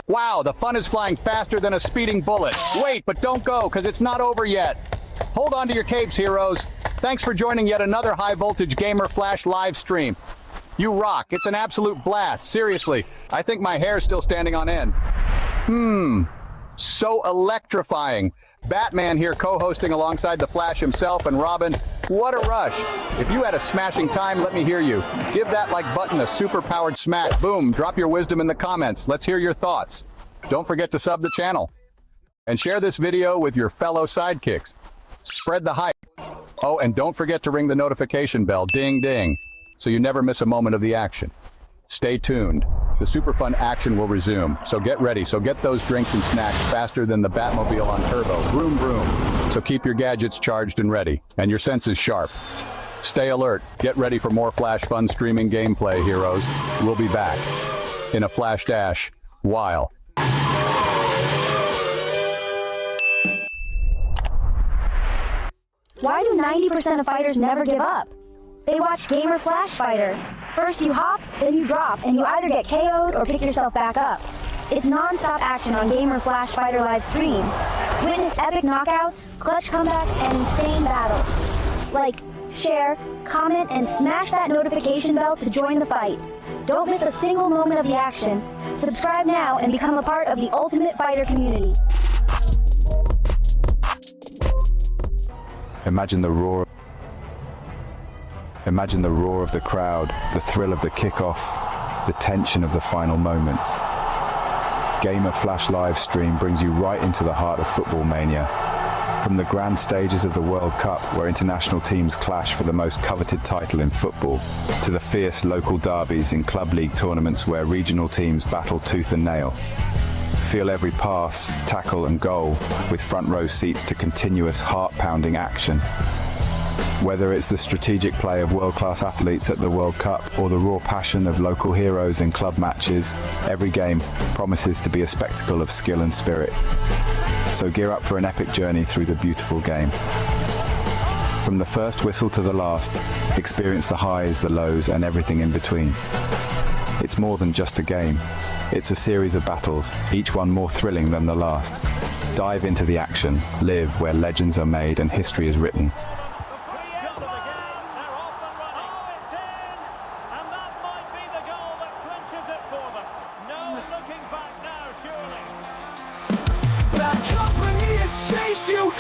Wow, the fun is flying faster than a speeding bullet. Wait, but don't go, because it's not over yet. Hold on to your capes, heroes. Thanks for joining yet another High Voltage Gamer Flash live stream. You rock. It's an absolute blast. Seriously, I think my hair's still standing on end. So electrifying. Batman here co-hosting alongside the Flash himself, and Robin, what a rush. If you had a smashing time, let me hear you. Give that like button a super-powered smack. Boom, drop your wisdom in the comments. Let's hear your thoughts. Don't forget to sub the channel. And share this video with your fellow sidekicks. Spread the hype. Oh, and don't forget to ring the notification bell, ding ding, so you never miss a moment of the action. Stay tuned. The super fun action will resume, so get ready. So get those drinks and snacks faster than the Batmobile on turbo. Vroom, vroom. So keep your gadgets charged and ready, and your senses sharp. Stay alert. Get ready for more Flash Fun streaming gameplay, heroes. We'll be back in a Flash Dash while. Why do 90% of fighters never give up? They watch Gamer Flash Fighter. First you hop, then you drop, and you either get KO'd or pick yourself back up. It's non-stop action on Gamer Flash Fighter live stream. Witness epic knockouts, clutch comebacks, and insane battles. Like, share, comment, and smash that notification bell to join the fight. Don't miss a single moment of the action. Subscribe now and become a part of the Ultimate Fighter community. Imagine the roar of the crowd, the thrill of the kickoff, the tension of the final moments. Gamer Flash live stream brings you right into the heart of football mania. From the grand stages of the World Cup, where international teams clash for the most coveted title in football, to the fierce local derbies in club league tournaments where regional teams battle tooth and nail. Feel every pass, tackle and goal with front row seats to continuous heart-pounding action. Whether it's the strategic play of world-class athletes at the World Cup or the raw passion of local heroes in club matches, every game promises to be a spectacle of skill and spirit. So gear up for an epic journey through the beautiful game. From the first whistle to the last, experience the highs, the lows, and everything in between. It's more than just a game. It's a series of battles, each one more thrilling than the last. Dive into the action, live where legends are made and history is written.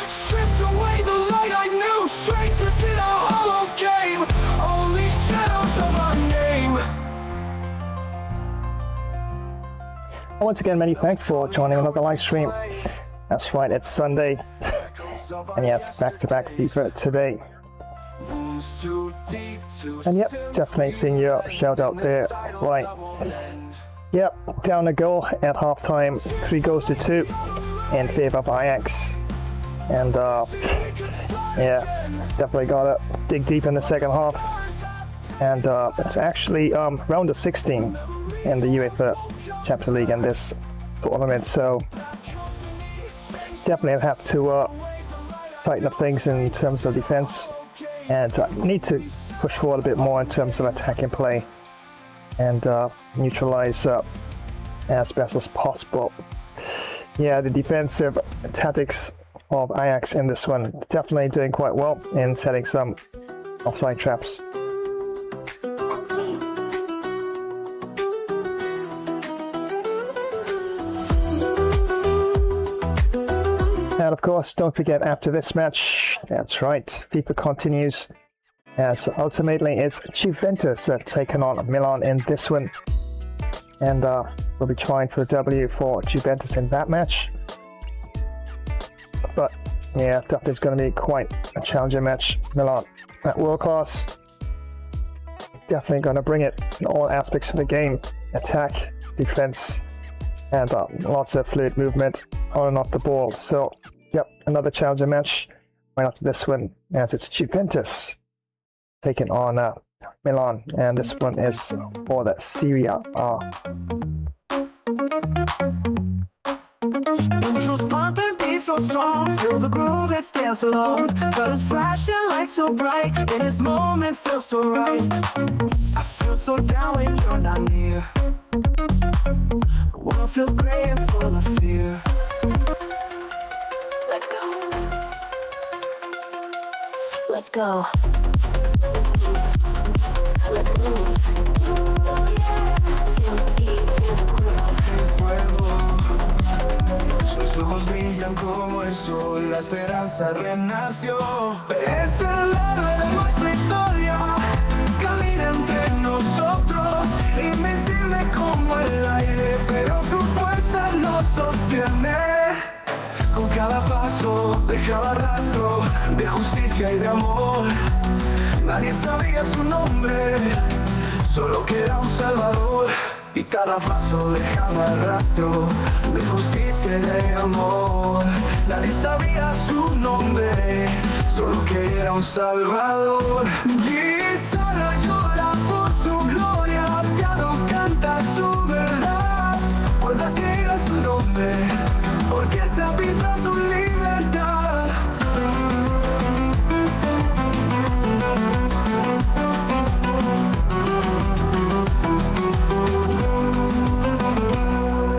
Stripped away the light I knew. Strangers in a hollow game. Only shadows of our name. Once again, many thanks for joining another live stream. That's right, it's Sunday. And yes, back-to-back FIFA today. And yep, definitely seeing your shout out there. Right. Yep, down a goal at halftime. 3-2 in favor of Ajax. And yeah, definitely gotta dig deep in the second half. And it's actually round of 16 in the UEFA Champions League in this tournament, so definitely have to tighten up things in terms of defense, and need to push forward a bit more in terms of attacking play and neutralize as best as possible. Yeah, the defensive tactics of Ajax in this one definitely doing quite well in setting some offside traps. And of course, don't forget, after this match, that's right, FIFA continues, as ultimately it's Juventus taking on Milan in this one. And we'll be trying for the W for Juventus in that match. But yeah, definitely it's going to be quite a challenging match. Milan at world class, definitely going to bring it in all aspects of the game: attack, defense, and lots of fluid movement on and off the ball. So yep, another challenging match right after this one, as it's Juventus taking on Milan, and this one is for the Serie A. Intros pump and beat so strong, feel the groove, let's dance along. Colors flashing, lights so bright, in this moment feels so right. I feel so down when you're not near. The world feels gray and full of fear. Let's go. Let's go. Let's move. Feel the beat, feel the groove. Sus ojos brillan como el sol, la esperanza renació. Es el héroe de nuestra historia, camina entre nosotros, invencible como el aire, pero su fuerza nos sostiene. Con cada paso dejaba rastro de justicia y de amor. Nadie sabía su nombre, solo que era un salvador. Y cada paso dejaba rastro de justicia y de amor. Nadie sabía su nombre, solo que era un salvador. Guitarra llora por su gloria, piano canta su verdad. Puertas que digan su nombre, orquesta pinta su libertad.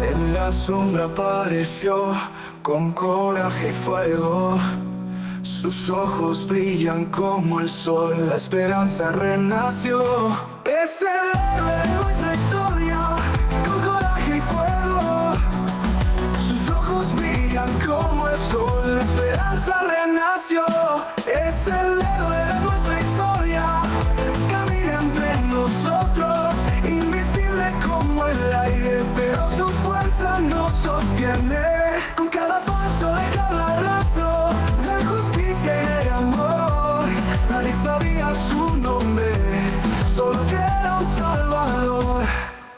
En la sombra apareció con coraje y fuego. Sus ojos brillan como el sol, la esperanza renació. Es el héroe de nuestra historia, con coraje y fuego. Sus ojos brillan como el sol, la esperanza renació. Es el héroe de nuestra historia, camina entre nosotros, invisible como el aire, pero su fuerza nos sostiene. Con cada paso dejaba rastro de justicia y de amor. Nadie sabía su nombre, solo que era un salvador.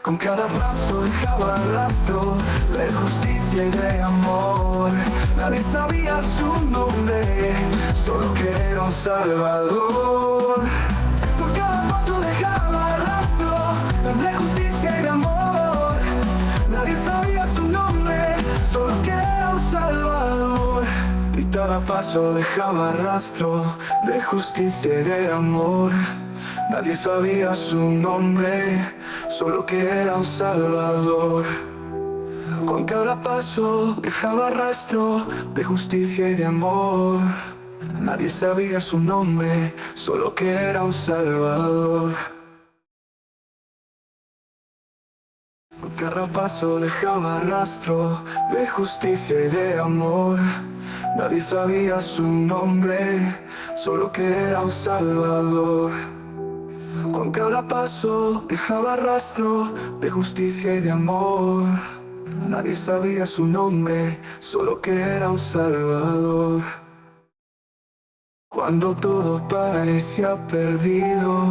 Con Con cada paso dejaba rastro de justicia y de amor. Nadie sabía su nombre, solo que era un salvador. Con cada paso dejaba rastro de justicia y de amor. Nadie sabía su nombre, solo que era un salvador. Y cada paso dejaba rastro de justicia y de amor. Nadie sabía su nombre, solo que era un salvador. Con cada paso dejaba rastro de justicia y de amor. Nadie sabía su nombre, solo que era un salvador. Con cada paso dejaba rastro de justicia y de amor. Nadie sabía su nombre, solo que era un salvador. Con cada paso dejaba rastro de justicia y de amor. Nadie sabía su nombre, solo que era un salvador. Cuando todo parecía perdido,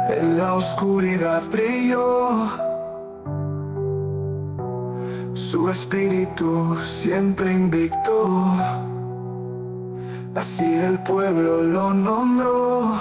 en la oscuridad brilló. Su espíritu siempre invicto, así el pueblo lo nombró.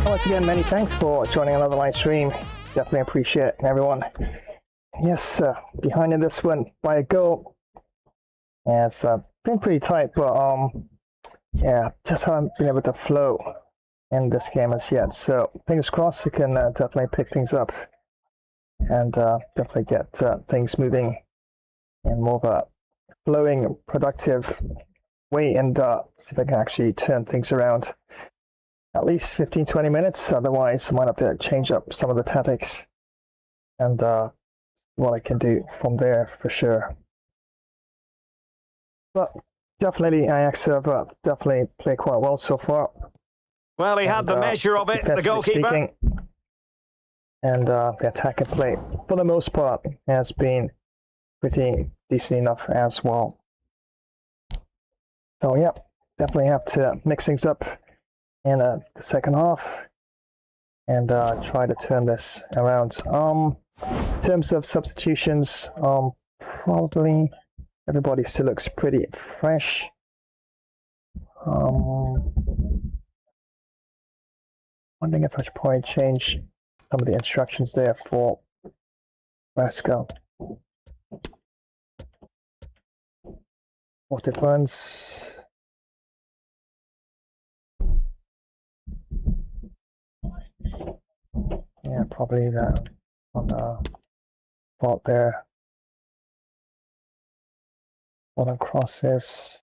Once again, many thanks for joining another live stream. Definitely appreciate everyone. Yes, behind in this one by a goal. Yeah, it's been pretty tight, but yeah, just haven't been able to flow in this game as yet. So fingers crossed, we can definitely pick things up and definitely get things moving in more of a flowing, productive way, and see if I can actually turn things around. At least 15-20 minutes, otherwise I might have to change up some of the tactics and what I can do from there for sure. But definitely Ajax have definitely played quite well so far. Well, he had the measure of it, the goalkeeper. Speaking, and the attacking play, for the most part, has been pretty decent enough as well. So yeah, definitely have to mix things up in the second half and try to turn this around. In terms of substitutions, probably everybody still looks pretty fresh. Wondering if I should probably change some of the instructions there for Rascal. What difference? Yeah, probably that on the spot there. Bottom crosses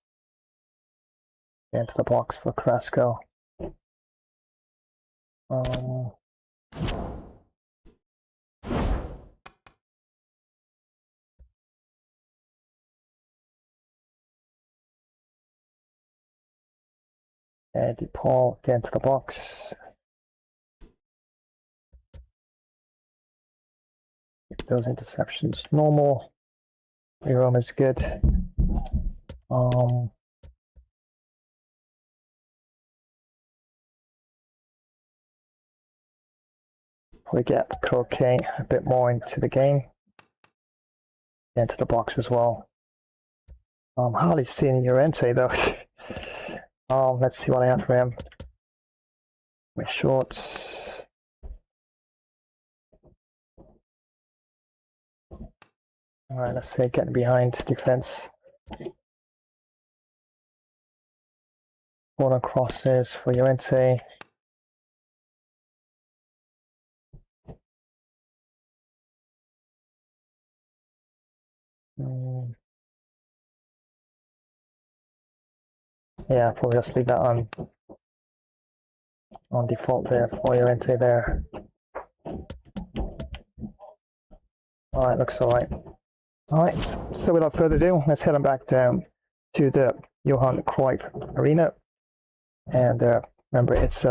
into the box for Carrasco. And DePaul get into the box. Keep those interceptions normal. Jerome is good. Probably get Koke a bit more into the game. Into the box as well. Hardly seen Llorente though. Let's see what I have for him. My shorts. Alright, let's say getting behind defense. Corner crosses for Llorente. Yeah, probably just leave that on default there for Llorente there. Alright, looks alright. Alright, so without further ado, let's head on back down to the Johan Cruyff Arena. And remember, it's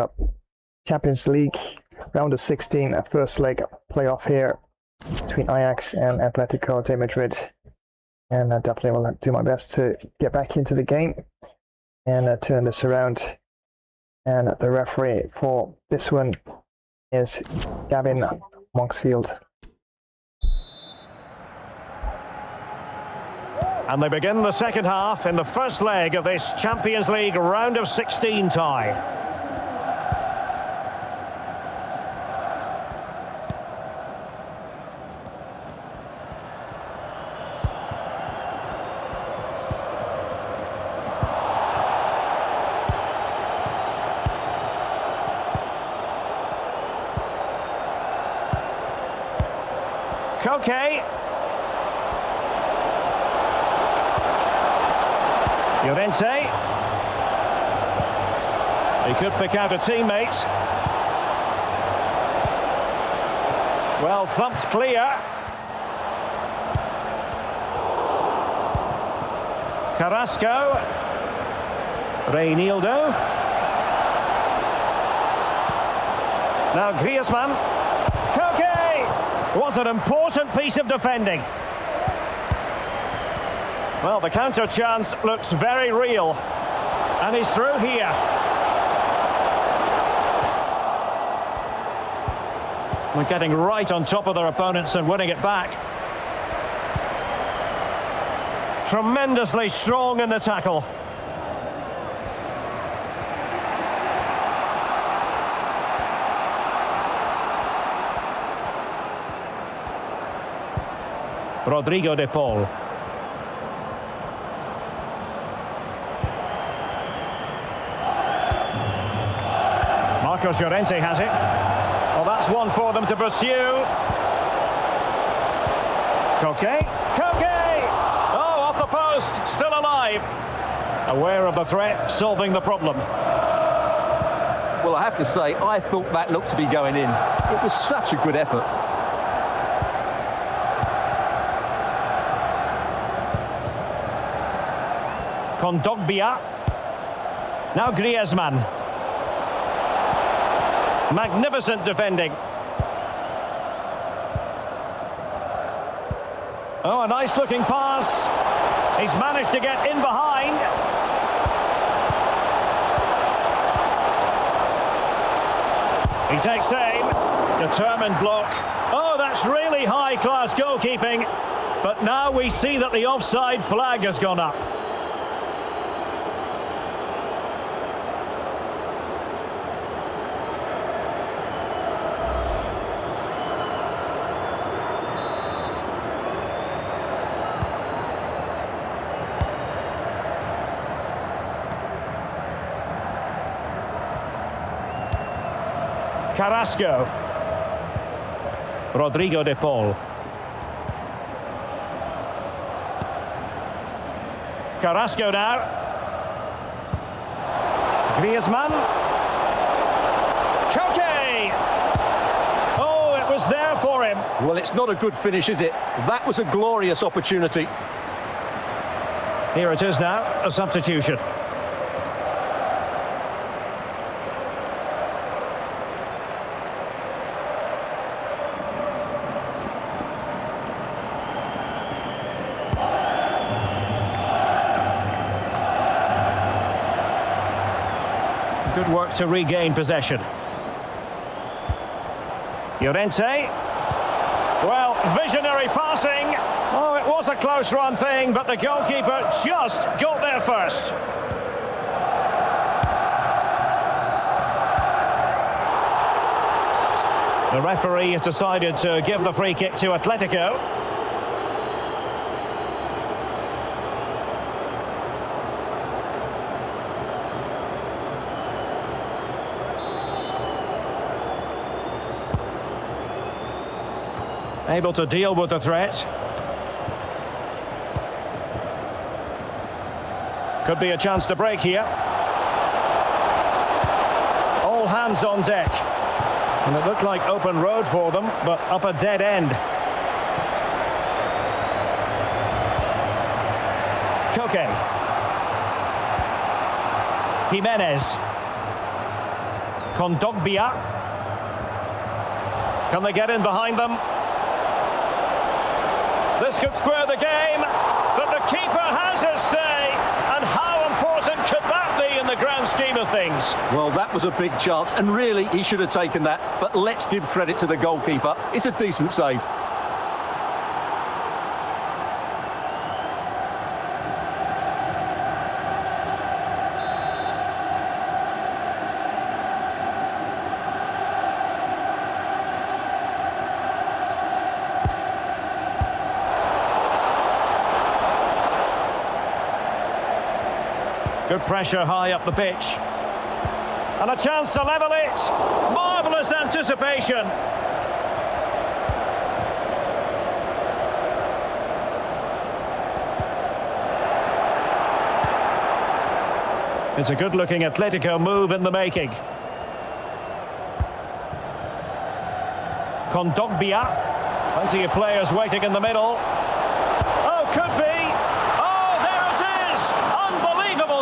Champions League round of 16, first leg playoff here between Ajax and Atletico de Madrid. And I definitely will do my best to get back into the game and turn this around. And the referee for this one is Gavin Monksfield. And they begin the second half in the first leg of this Champions League round of 16 tie. Koke. Llorente. He could pick out a teammate. Well thumped clear. Carrasco. Reinildo. Now Griezmann. Koke! Was an important piece of defending. Well, the counter chance looks very real. And he's through here. We're getting right on top of their opponents and winning it back. Tremendously strong in the tackle. Rodrigo de Paul. Marcos Llorente has it. Well, that's one for them to pursue. Koke. Koke! Oh, off the post. Still alive. Aware of the threat, solving the problem. Well, I have to say, I thought that looked to be going in. It was such a good effort. Kondogbia. Now Griezmann. Magnificent defending. Oh, a nice looking pass. He's managed to get in behind. He takes aim. Determined block. Oh, that's really high class goalkeeping. But now we see that the offside flag has gone up. Carrasco. Rodrigo de Paul. Carrasco now. Griezmann. Koke! Oh, it was there for him. Well, it's not a good finish, is it? That was a glorious opportunity. Here it is now, a substitution. Good work to regain possession. Llorente. Well, visionary passing. Oh, it was a close run thing, but the goalkeeper just got there first. The referee has decided to give the free kick to Atletico. Able to deal with the threat. Could be a chance to break here. hands on deck. And it looked like open road for them, but up a dead end. Koke. Jimenez. Kondogbia. Can they get in behind them? This could square the game, but the keeper has his say. And how important could that be in the grand scheme of things? Well, that was a big chance, and really he should have taken that. But let's give credit to the goalkeeper. It's a decent save. Good pressure high up the pitch. And a chance to level it. Marvellous anticipation. It's a good-looking Atletico move in the making. Kondogbia. Plenty of players waiting in the middle. Oh, could be.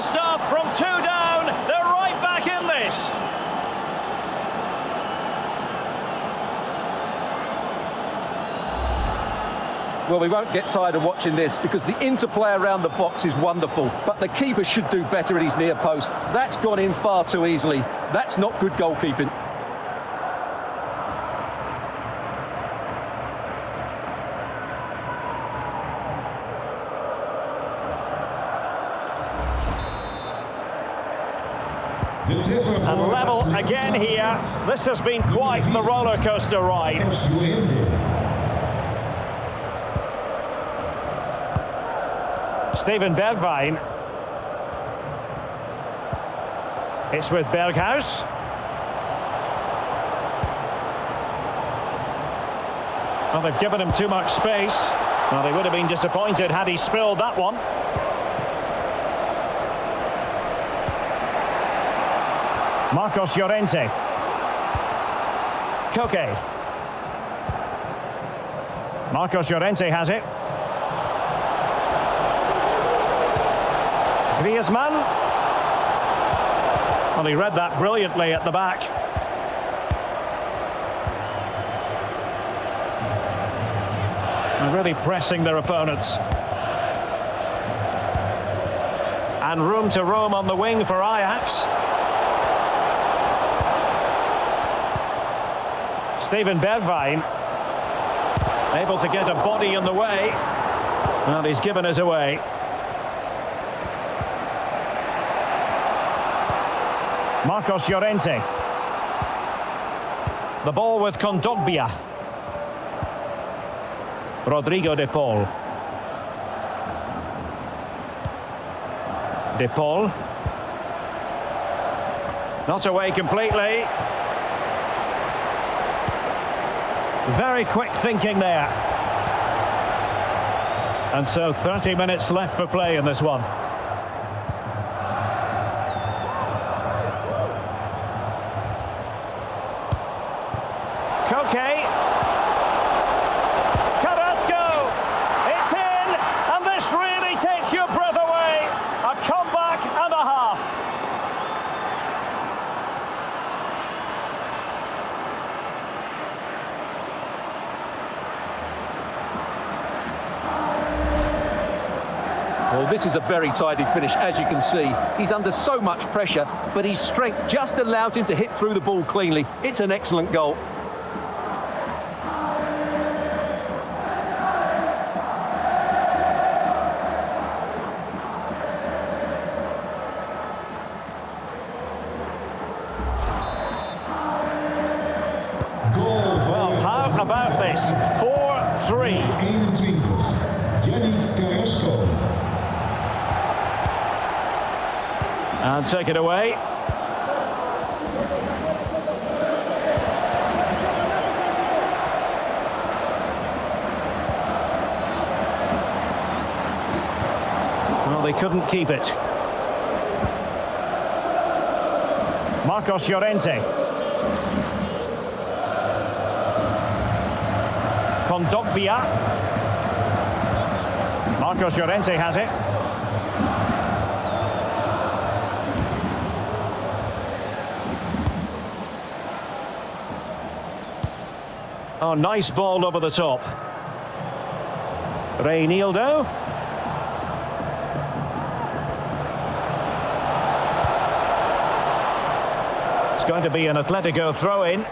Stuff from 2 down, they're right back in this. Well, we won't get tired of watching this because the interplay around the box is wonderful, but the keeper should do better at his near post. That's gone in far too easily. That's not good goalkeeping. And level again here. This has been quite the roller coaster ride. Steven Bergwijn. It's with Berghuis. Well, they've given him too much space. Well, they would have been disappointed had he spilled that one. Marcos Llorente. Koke. Marcos Llorente has it. Griezmann. Well, he read that brilliantly at the back. And really pressing their opponents. And room to roam on the wing for Ajax. Steven Bergwijn able to get a body in the way. Well, he's given us away. Marcos Llorente. The ball with Kondogbia. Rodrigo de Paul. De Paul. Not away completely. Very quick thinking there. And so 30 minutes left for play in this one. Koke. Carrasco. It's in. And this really takes your breath away. A comeback and a half. Well, this is a very tidy finish, as you can see. He's under so much pressure, but his strength just allows him to hit through the ball cleanly. It's an excellent goal. Well, how about this? 4-3. And take it away. Well, they couldn't keep it. Marcos Llorente. Kondogbia. Marcos Llorente has it. Oh, nice ball over the top. Reinildo. It's going to be an Atletico throw-in.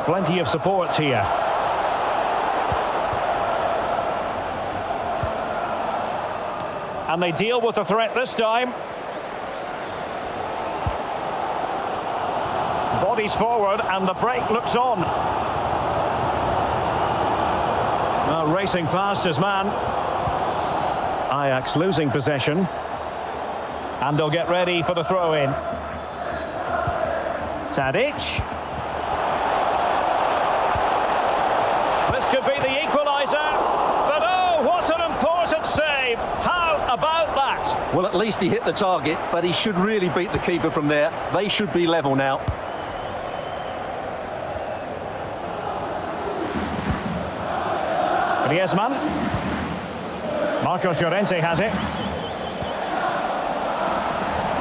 Plenty of support here. And they deal with the threat this time. Bodies forward and the break looks on. Well, racing past his man. Ajax losing possession. And they'll get ready for the throw-in. Tadic. This could be the equaliser. But oh, what an important save. How about that? Well, at least he hit the target, but he should really beat the keeper from there. They should be level now. Griezmann. Marcos Llorente has it.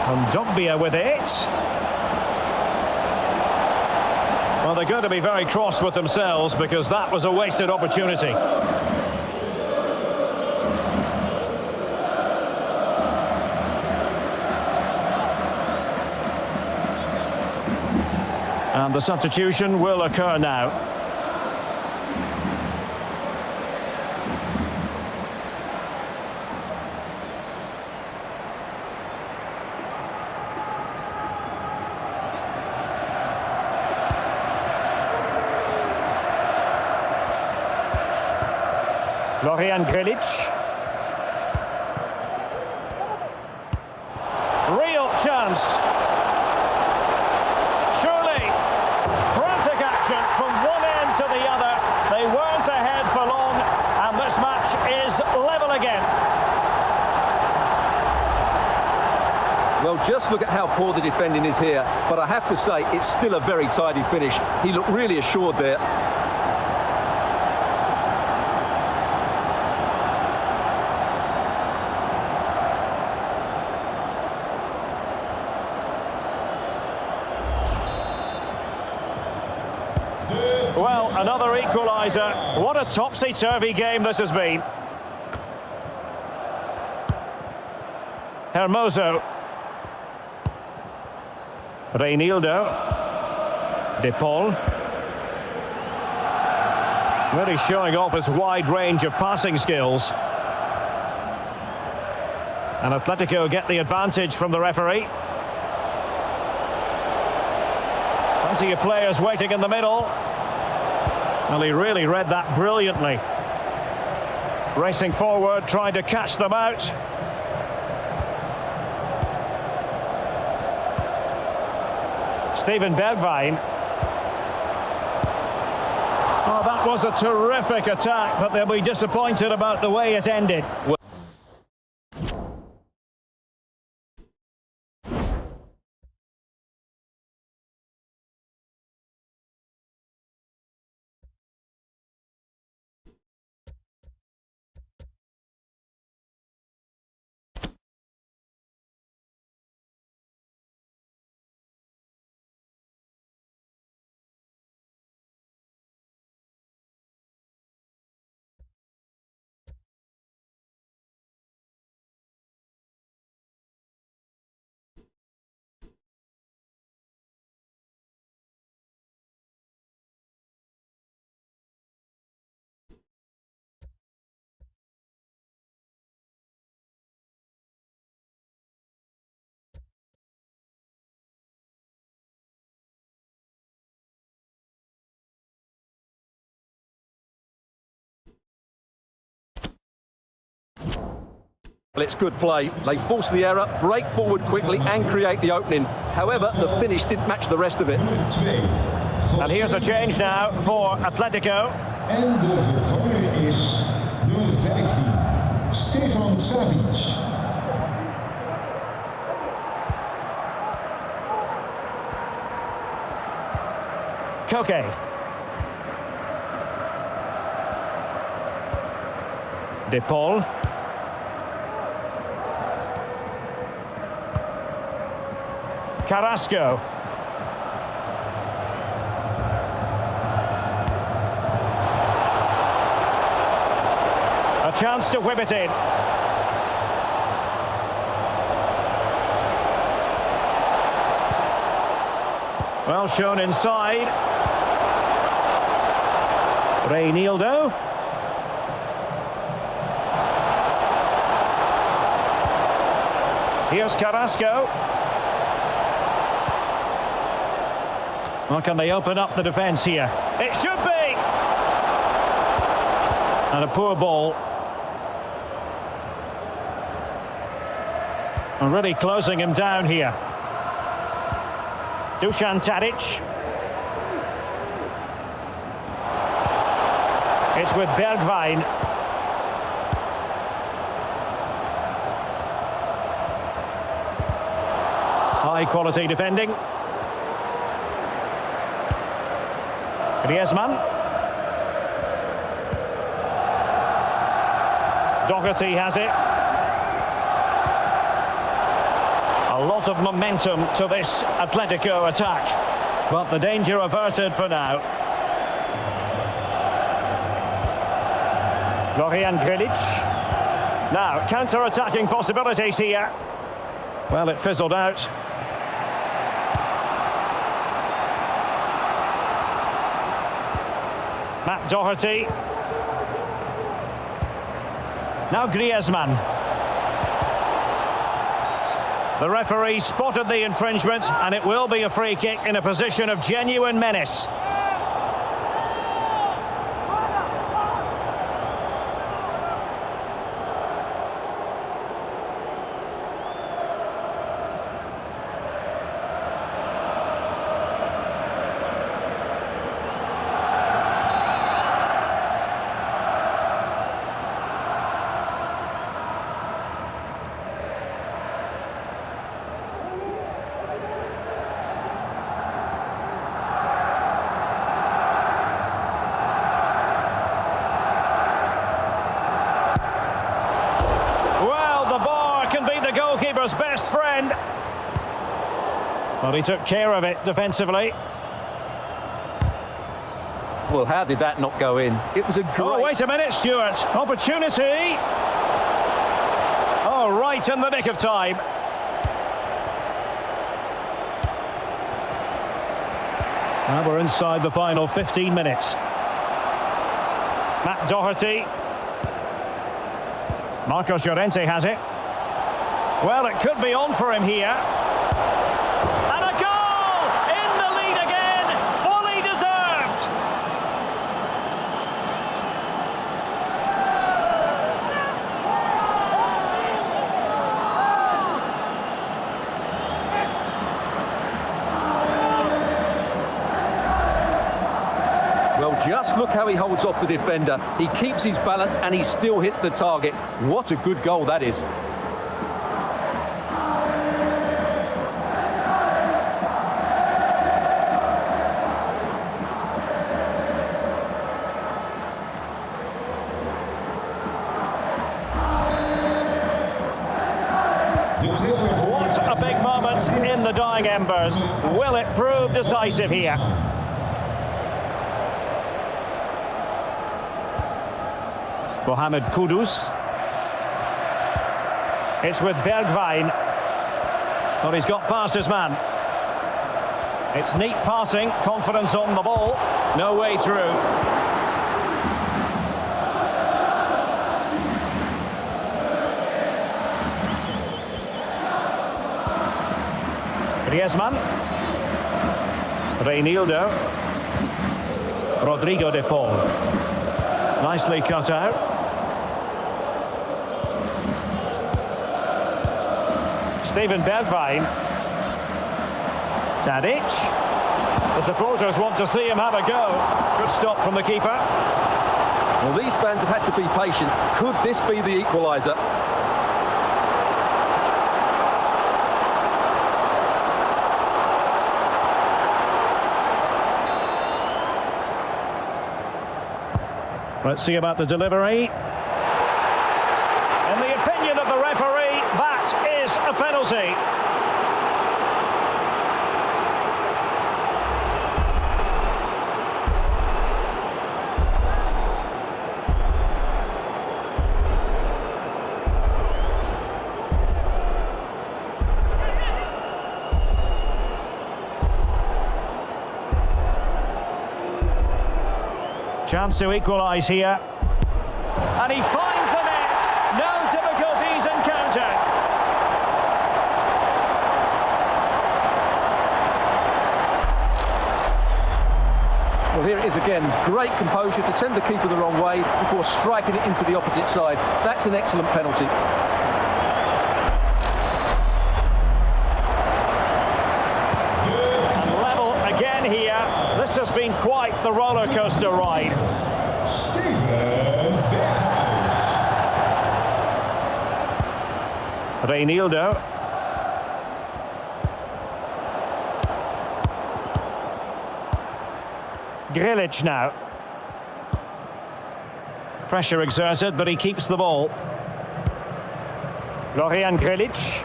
Kondogbia with it. Well, they're going to be very cross with themselves because that was a wasted opportunity. And the substitution will occur now. Florian Grilic. Real chance. Surely, frantic action from one end to the other. They weren't ahead for long, and this match is level again. Well, just look at how poor the defending is here, but I have to say, it's still a very tidy finish. He looked really assured there. Well, another equaliser. What a topsy-turvy game this has been. Hermoso. Reinildo. De Paul. Really showing off his wide range of passing skills. And Atletico get the advantage from the referee. Plenty of players waiting in the middle. Well, he really read that brilliantly. Racing forward, trying to catch them out. Steven Bergwijn. Oh, that was a terrific attack, but they'll be disappointed about the way it ended. Well, it's good play. They force the error, break forward quickly and create the opening. However, the finish didn't match the rest of it. And here's a change now for Atletico. En de vervanger is nummer 15, Stefan Savic. Koke. De Paul. Carrasco. A chance to whip it in. Well shown inside. Reinildo. Here's Carrasco. Well, can they open up the defence here? It should be! And a poor ball. And really closing him down here. Dusan Tadic. It's with Bergwijn. High quality defending. Griezmann. Doherty has it. A lot of momentum to this Atletico attack, but the danger averted for now. Florian Grilic. Now, counter-attacking possibilities here. Well, it fizzled out. Matt Doherty. Now Griezmann. The referee spotted the infringement, and it will be a free kick in a position of genuine menace. Goalkeeper's best friend. Well, he took care of it defensively. Well, how did that not go in? It was a great... Oh, wait a minute, Stuart. Opportunity. Oh, right in the nick of time. Now we're inside the final 15 minutes. Matt Doherty. Marcos Llorente has it. Well, it could be on for him here. And a goal! In the lead again! Fully deserved! Well, just look how he holds off the defender. He keeps his balance and he still hits the target. What a good goal that is. What a big moment in the dying embers. Will it prove decisive here? Mohamed Kudus. It's with Bergwijn. Well, he's got past his man. It's neat passing, confidence on the ball. No way through. Griezmann. Reinildo. Rodrigo de Paul. Nicely cut out. Steven Bergwijn. Tadic. The supporters want to see him have a go. Good stop from the keeper. Well, these fans have had to be patient. Could this be the equaliser? Let's see about the delivery. In the opinion of the referee, that is a penalty. Chance to equalise here. And he finds the net. No difficulties encountered. Well, here it is again. Great composure to send the keeper the wrong way before striking it into the opposite side. That's an excellent penalty. And level again here. This has been quite the roller coaster ride. Reinildo. Grilic now. Pressure exerted, but he keeps the ball. Florian Grilic.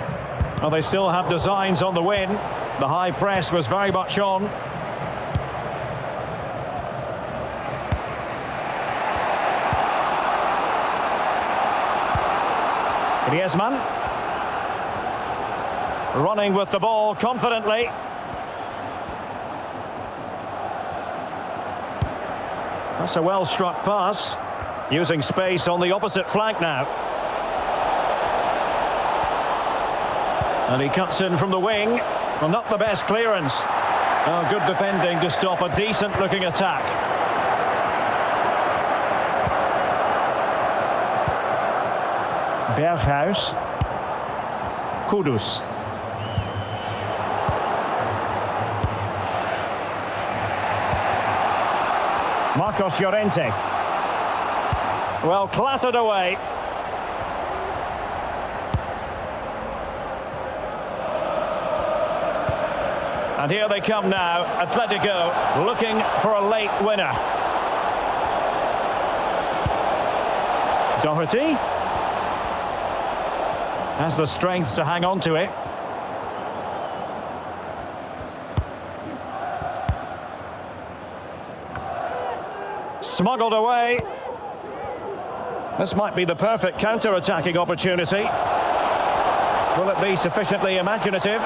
Well, they still have designs on the win. The high press was very much on. Griezmann. Running with the ball confidently. That's a well-struck pass. Using space on the opposite flank now. And he cuts in from the wing. Well, not the best clearance. Oh, good defending to stop a decent-looking attack. Berghuis. Kudus. Marcos Llorente. Well, clattered away. And here they come now, Atletico looking for a late winner. Doherty has the strength to hang on to it. Smuggled away. This might be the perfect counter-attacking opportunity. Will it be sufficiently imaginative?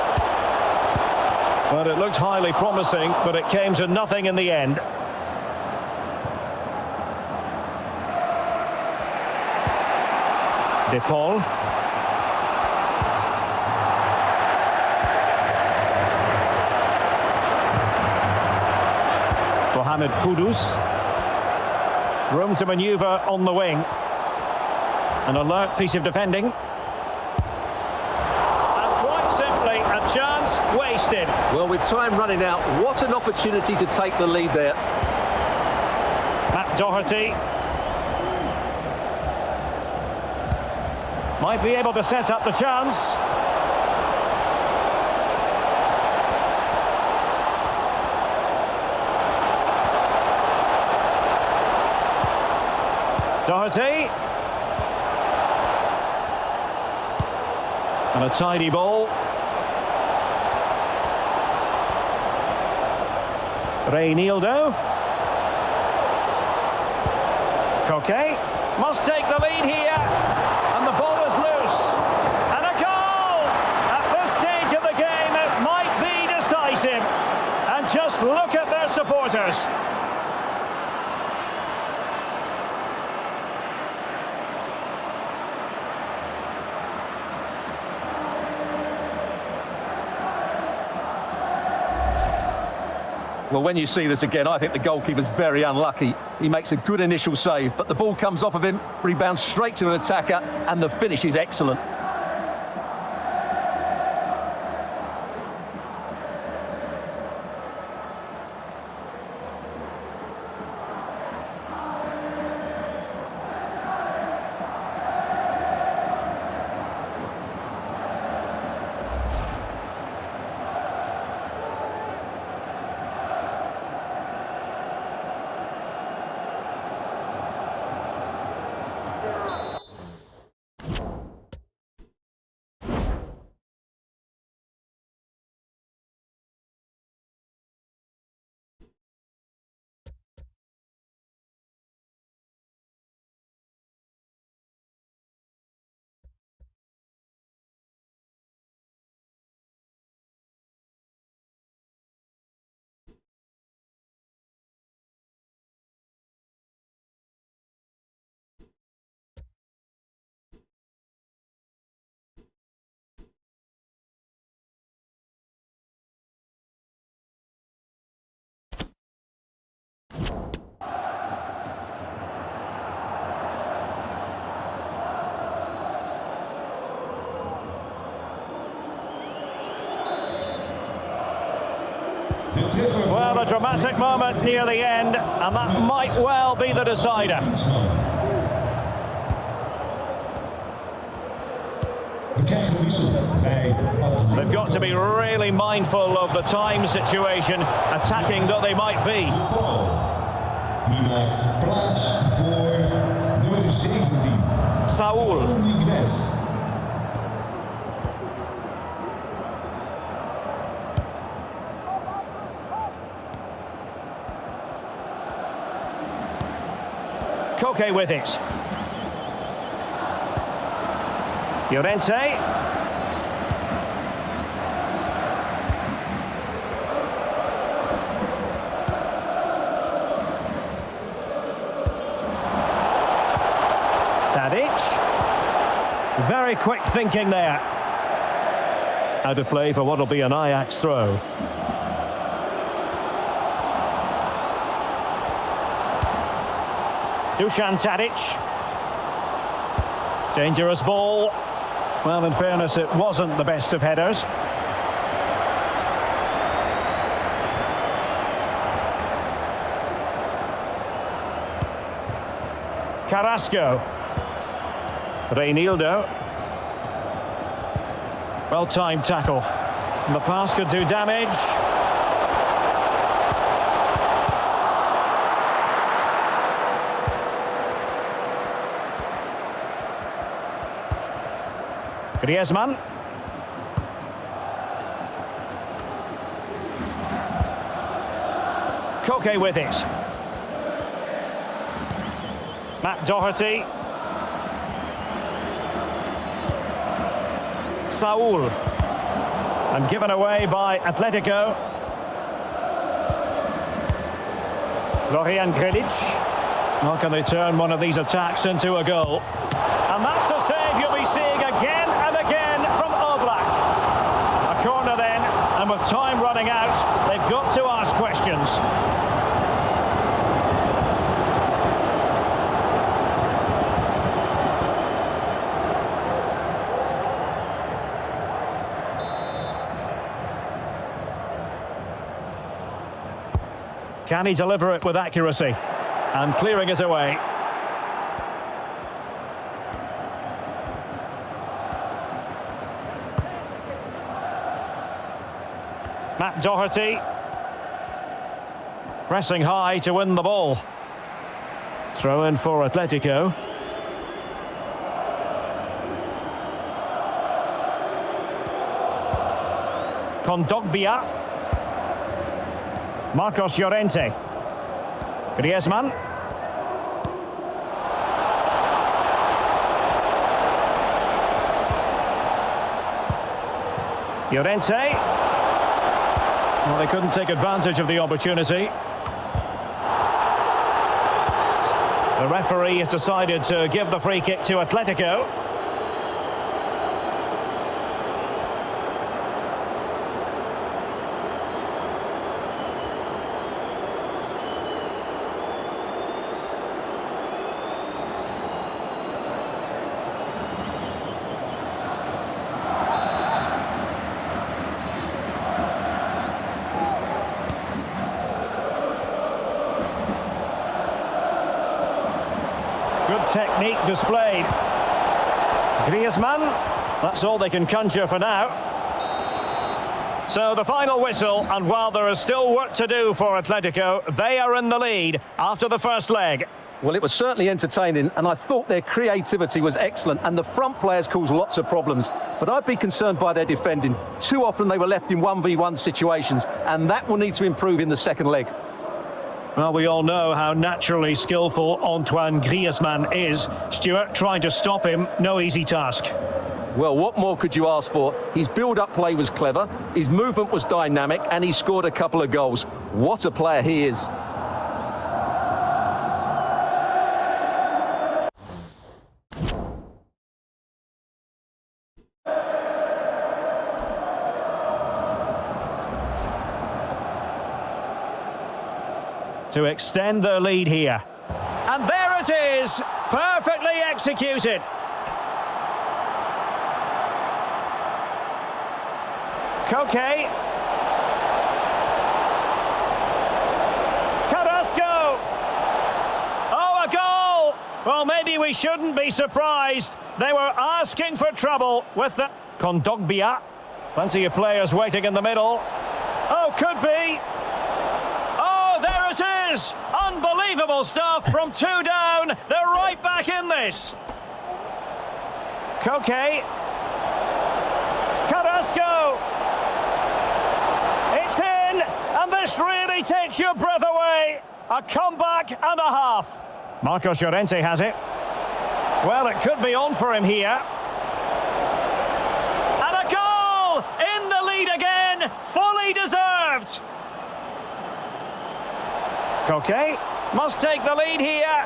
Well, it looked highly promising, but it came to nothing in the end. De Paul. Mohamed Kudus. Room to manoeuvre on the wing. An alert piece of defending. And quite simply, a chance wasted. Well, with time running out, what an opportunity to take the lead there. Matt Doherty. Might be able to set up the chance. Doherty. And a tidy ball. Reinildo. Coquet must take the lead here. And the ball is loose. And a goal! At this stage of the game, it might be decisive. And just look at their supporters. Well, when you see this again, I think the goalkeeper's very unlucky. He makes a good initial save, but the ball comes off of him, rebounds straight to an attacker, and the finish is excellent. Well, a dramatic moment near the end, and that might well be the decider. They've got to be really mindful of the time situation, attacking though they might be. Die maakt plaats voor nummer 17. Saúl. Koke with it. Llorente. Tadic. Very quick thinking there. Out of play for what will be an Ajax throw. Dusan Tadic. Dangerous ball. Well, in fairness, it wasn't the best of headers. Carrasco. Reinildo. Well-timed tackle. And the pass could do damage. Griezmann. Koke with it. Matt Doherty. Saúl. And given away by Atletico. Florian Grilic. How can they turn one of these attacks into a goal? And that's a save you'll be seeing again and again from Oblak. A corner then, and with time running out, they've got to ask questions. Can he deliver it with accuracy? And clearing it away. Matt Doherty. Pressing high to win the ball. Throw in for Atletico. Kondogbia. Marcos Llorente. Griezmann. Llorente. Well, they couldn't take advantage of the opportunity. The referee has decided to give the free kick to Atletico. Good technique displayed. Griezmann, that's all they can conjure for now. So the final whistle, and while there is still work to do for Atletico, they are in the lead after the first leg. Well, it was certainly entertaining, and I thought their creativity was excellent, and the front players caused lots of problems. But I'd be concerned by their defending. Too often they were left in 1v1 situations, and that will need to improve in the second leg. Well, we all know how naturally skillful Antoine Griezmann is. Stuart, trying to stop him, no easy task. Well, what more could you ask for? His build-up play was clever, his movement was dynamic, and he scored a couple of goals. What a player he is. To extend their lead here. And there it is, perfectly executed. Koke. we shouldn't be surprised. They were asking for trouble with the Kondogbia. Plenty of players waiting in the middle. Oh, could be. Oh, there it is. Unbelievable stuff from 2 down. They're right back in this. Koke. Carrasco. It's in, and this really takes your breath away. A comeback and a half. Marcos Llorente has it. Well, it could be on for him here. And a goal! In the lead again, fully deserved. Koke must take the lead here.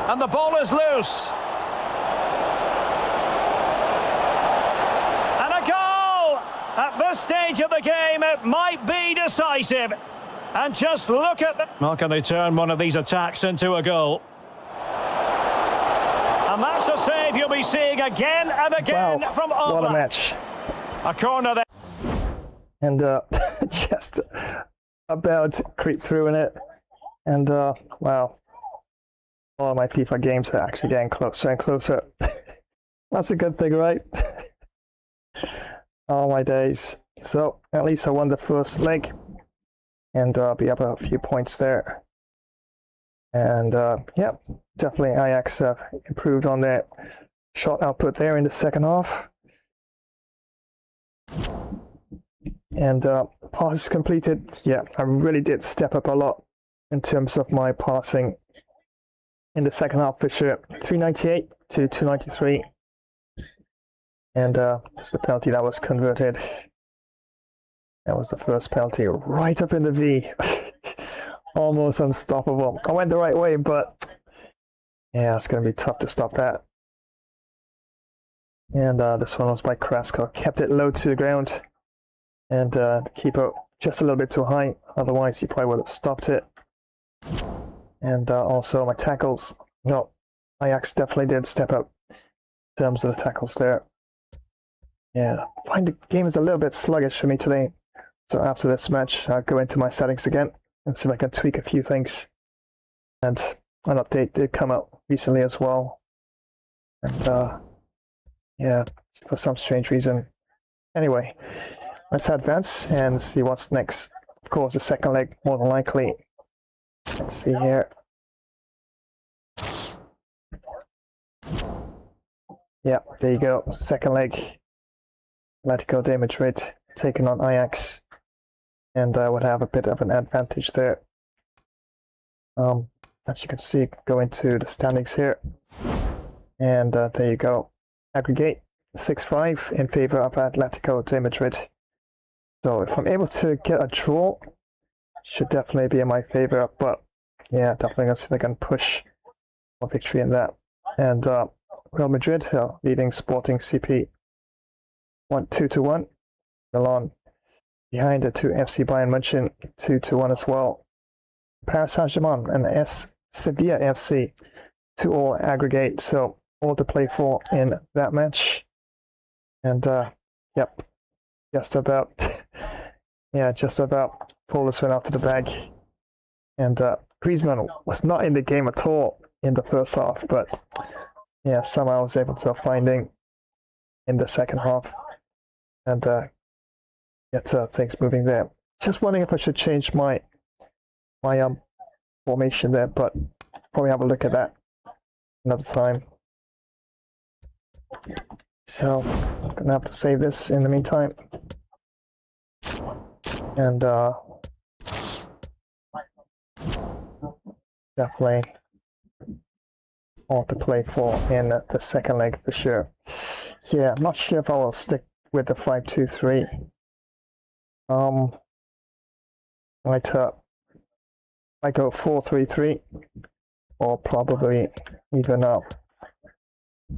And the ball is loose. And a goal! At this stage of the game, it might be decisive. And just look at the... Well, can they turn one of these attacks into a goal? And that's a save you'll be seeing again and again from Oblak. What a match. A corner there. And just about creep through in it. And, wow. All my FIFA games are actually getting closer and closer. That's a good thing, right? All my days. So, at least I won the first leg. And be up a few points there. And yeah, definitely Ajax improved on their shot output there in the second half. And passes completed. Yeah, I really did step up a lot in terms of my passing in the second half for sure. 398 to 293. And just the penalty that was converted. That was the first penalty right up in the V. Almost unstoppable. I went the right way, but yeah, it's going to be tough to stop that. And this one was by Carrasco. Kept it low to the ground. And the keeper just a little bit too high. Otherwise, he probably would have stopped it. And also my tackles. No, Ajax definitely did step up in terms of the tackles there. Yeah, I find the game is a little bit sluggish for me today. So after this match, I'll go into my settings again and see if I can tweak a few things. And an update did come out recently as well. And yeah, for some strange reason. Anyway, let's advance and see what's next. Of course, the second leg, more than likely. Let's see here. Yeah, there you go. Second leg. Atletico de Madrid taking on Ajax. And I would have a bit of an advantage there. As you can see, go into the standings here. And there you go. Aggregate 6-5 in favor of Atletico de Madrid. So if I'm able to get a draw, should definitely be in my favor. But yeah, definitely gonna see if I can push a victory in that. And Real Madrid leading Sporting CP 2-1. Milan behind the 2 FC Bayern München 2-1 as well. Paris Saint-Germain and Sevilla FC 2-all aggregate. So all to play for in that match. And yep, just about pull this one out of the bag. And Griezmann was not in the game at all in the first half, but yeah, somehow I was able to finding in the second half and get things moving there. Just wondering if I should change my formation there, but probably have a look at that another time. So I'm gonna have to save this in the meantime. And definitely all to play for in the second leg for sure. Yeah, I'm not sure if I will stick with the 5-2-3. I go 4-3-3 or probably even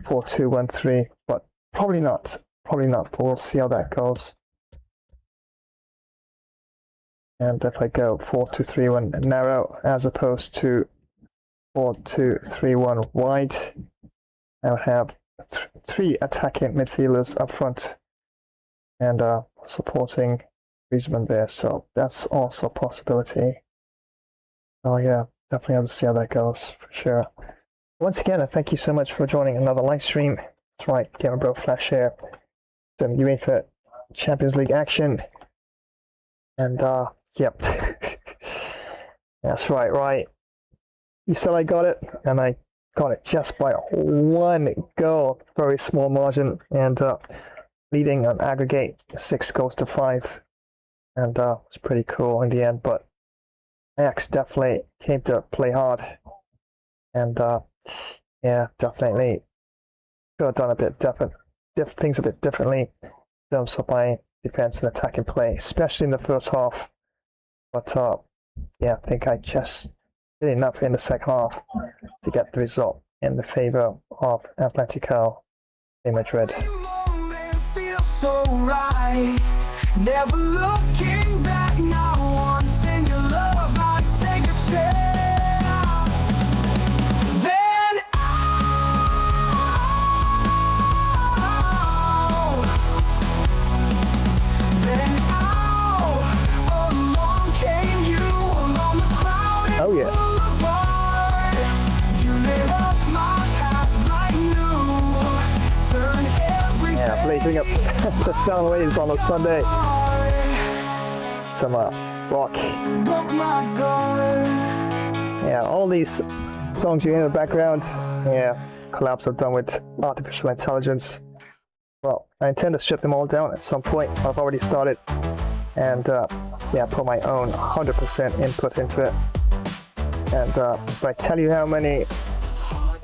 4-2-1-3, but probably not. But we'll see how that goes. And if I go 4-2-3-1 narrow as opposed to 4-2-3-1 wide, I'll have 3 attacking midfielders up front and supporting Griezmann there. So that's also a possibility. Oh yeah, definitely have to see how that goes for sure. Once again, thank you so much for joining another live stream. That's right, Gamer Bro Flash here. Some UEFA Champions League action. And, yep. That's right. You said I got it, and I got it just by 1 goal. Very small margin, and leading on aggregate 6 goals to 5. And it's pretty cool in the end, but Ajax definitely came to play hard. And yeah, definitely could have done a bit things a bit differently in terms of my defense and attacking play, especially in the first half. But yeah, I think I just did enough in the second half to get the result in the favor of Atletico de Madrid. So right, never looking back now. Once in your love, I'd take a chance. Then out, along came you, along the crowded boulevard. You lit up my path like new, turn everything. Yeah, blazing up the sound waves on a Sunday. Some rock. Yeah, all these songs you hear in the background, yeah, collabs are done with artificial intelligence. Well, I intend to strip them all down at some point. I've already started, and yeah, put my own 100% input into it. And if I tell you how many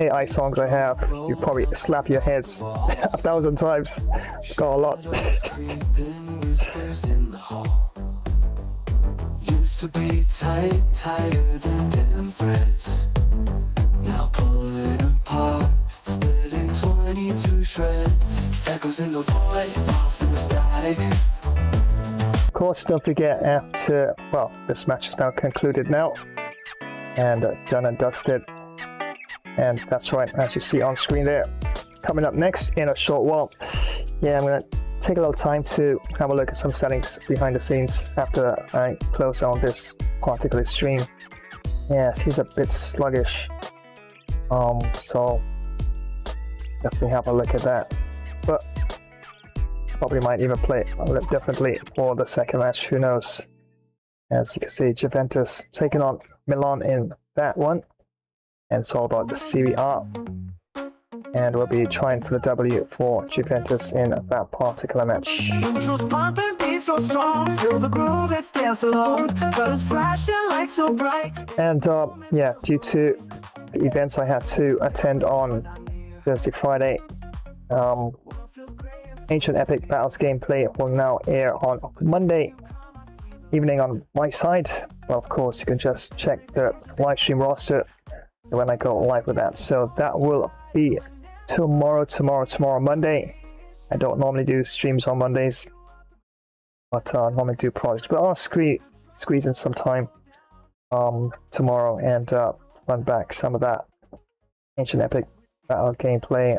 AI songs I have, you probably slap your heads 1,000 times. Got a lot. Used to be tighter than damn threads. Now pull it apart, split in 22 shreds. Echoes in the void, lost in the static. Of course, don't forget after, well, this match is now concluded now. And done and dusted. And that's right, as you see on screen there. Coming up next in a short while, yeah, I'm going to take a little time to have a look at some settings behind the scenes after I close on this particular stream. Yes, he's a bit sluggish, so definitely have a look at that. But probably might even play a little differently for the second match, who knows. As you can see, Juventus taking on Milan in that one. And it's all about the Serie A. And we'll be trying for the W for Juventus in that particular match. And yeah, due to the events I had to attend on Thursday, Friday, Ancient Epic Battles gameplay will now air on Monday evening on my side. Well, of course, you can just check the live stream roster when I go live with that. So that will be tomorrow, Monday. I don't normally do streams on Mondays, but I normally do projects. But I'll squeeze in some time tomorrow and run back some of that Ancient Epic Battle gameplay.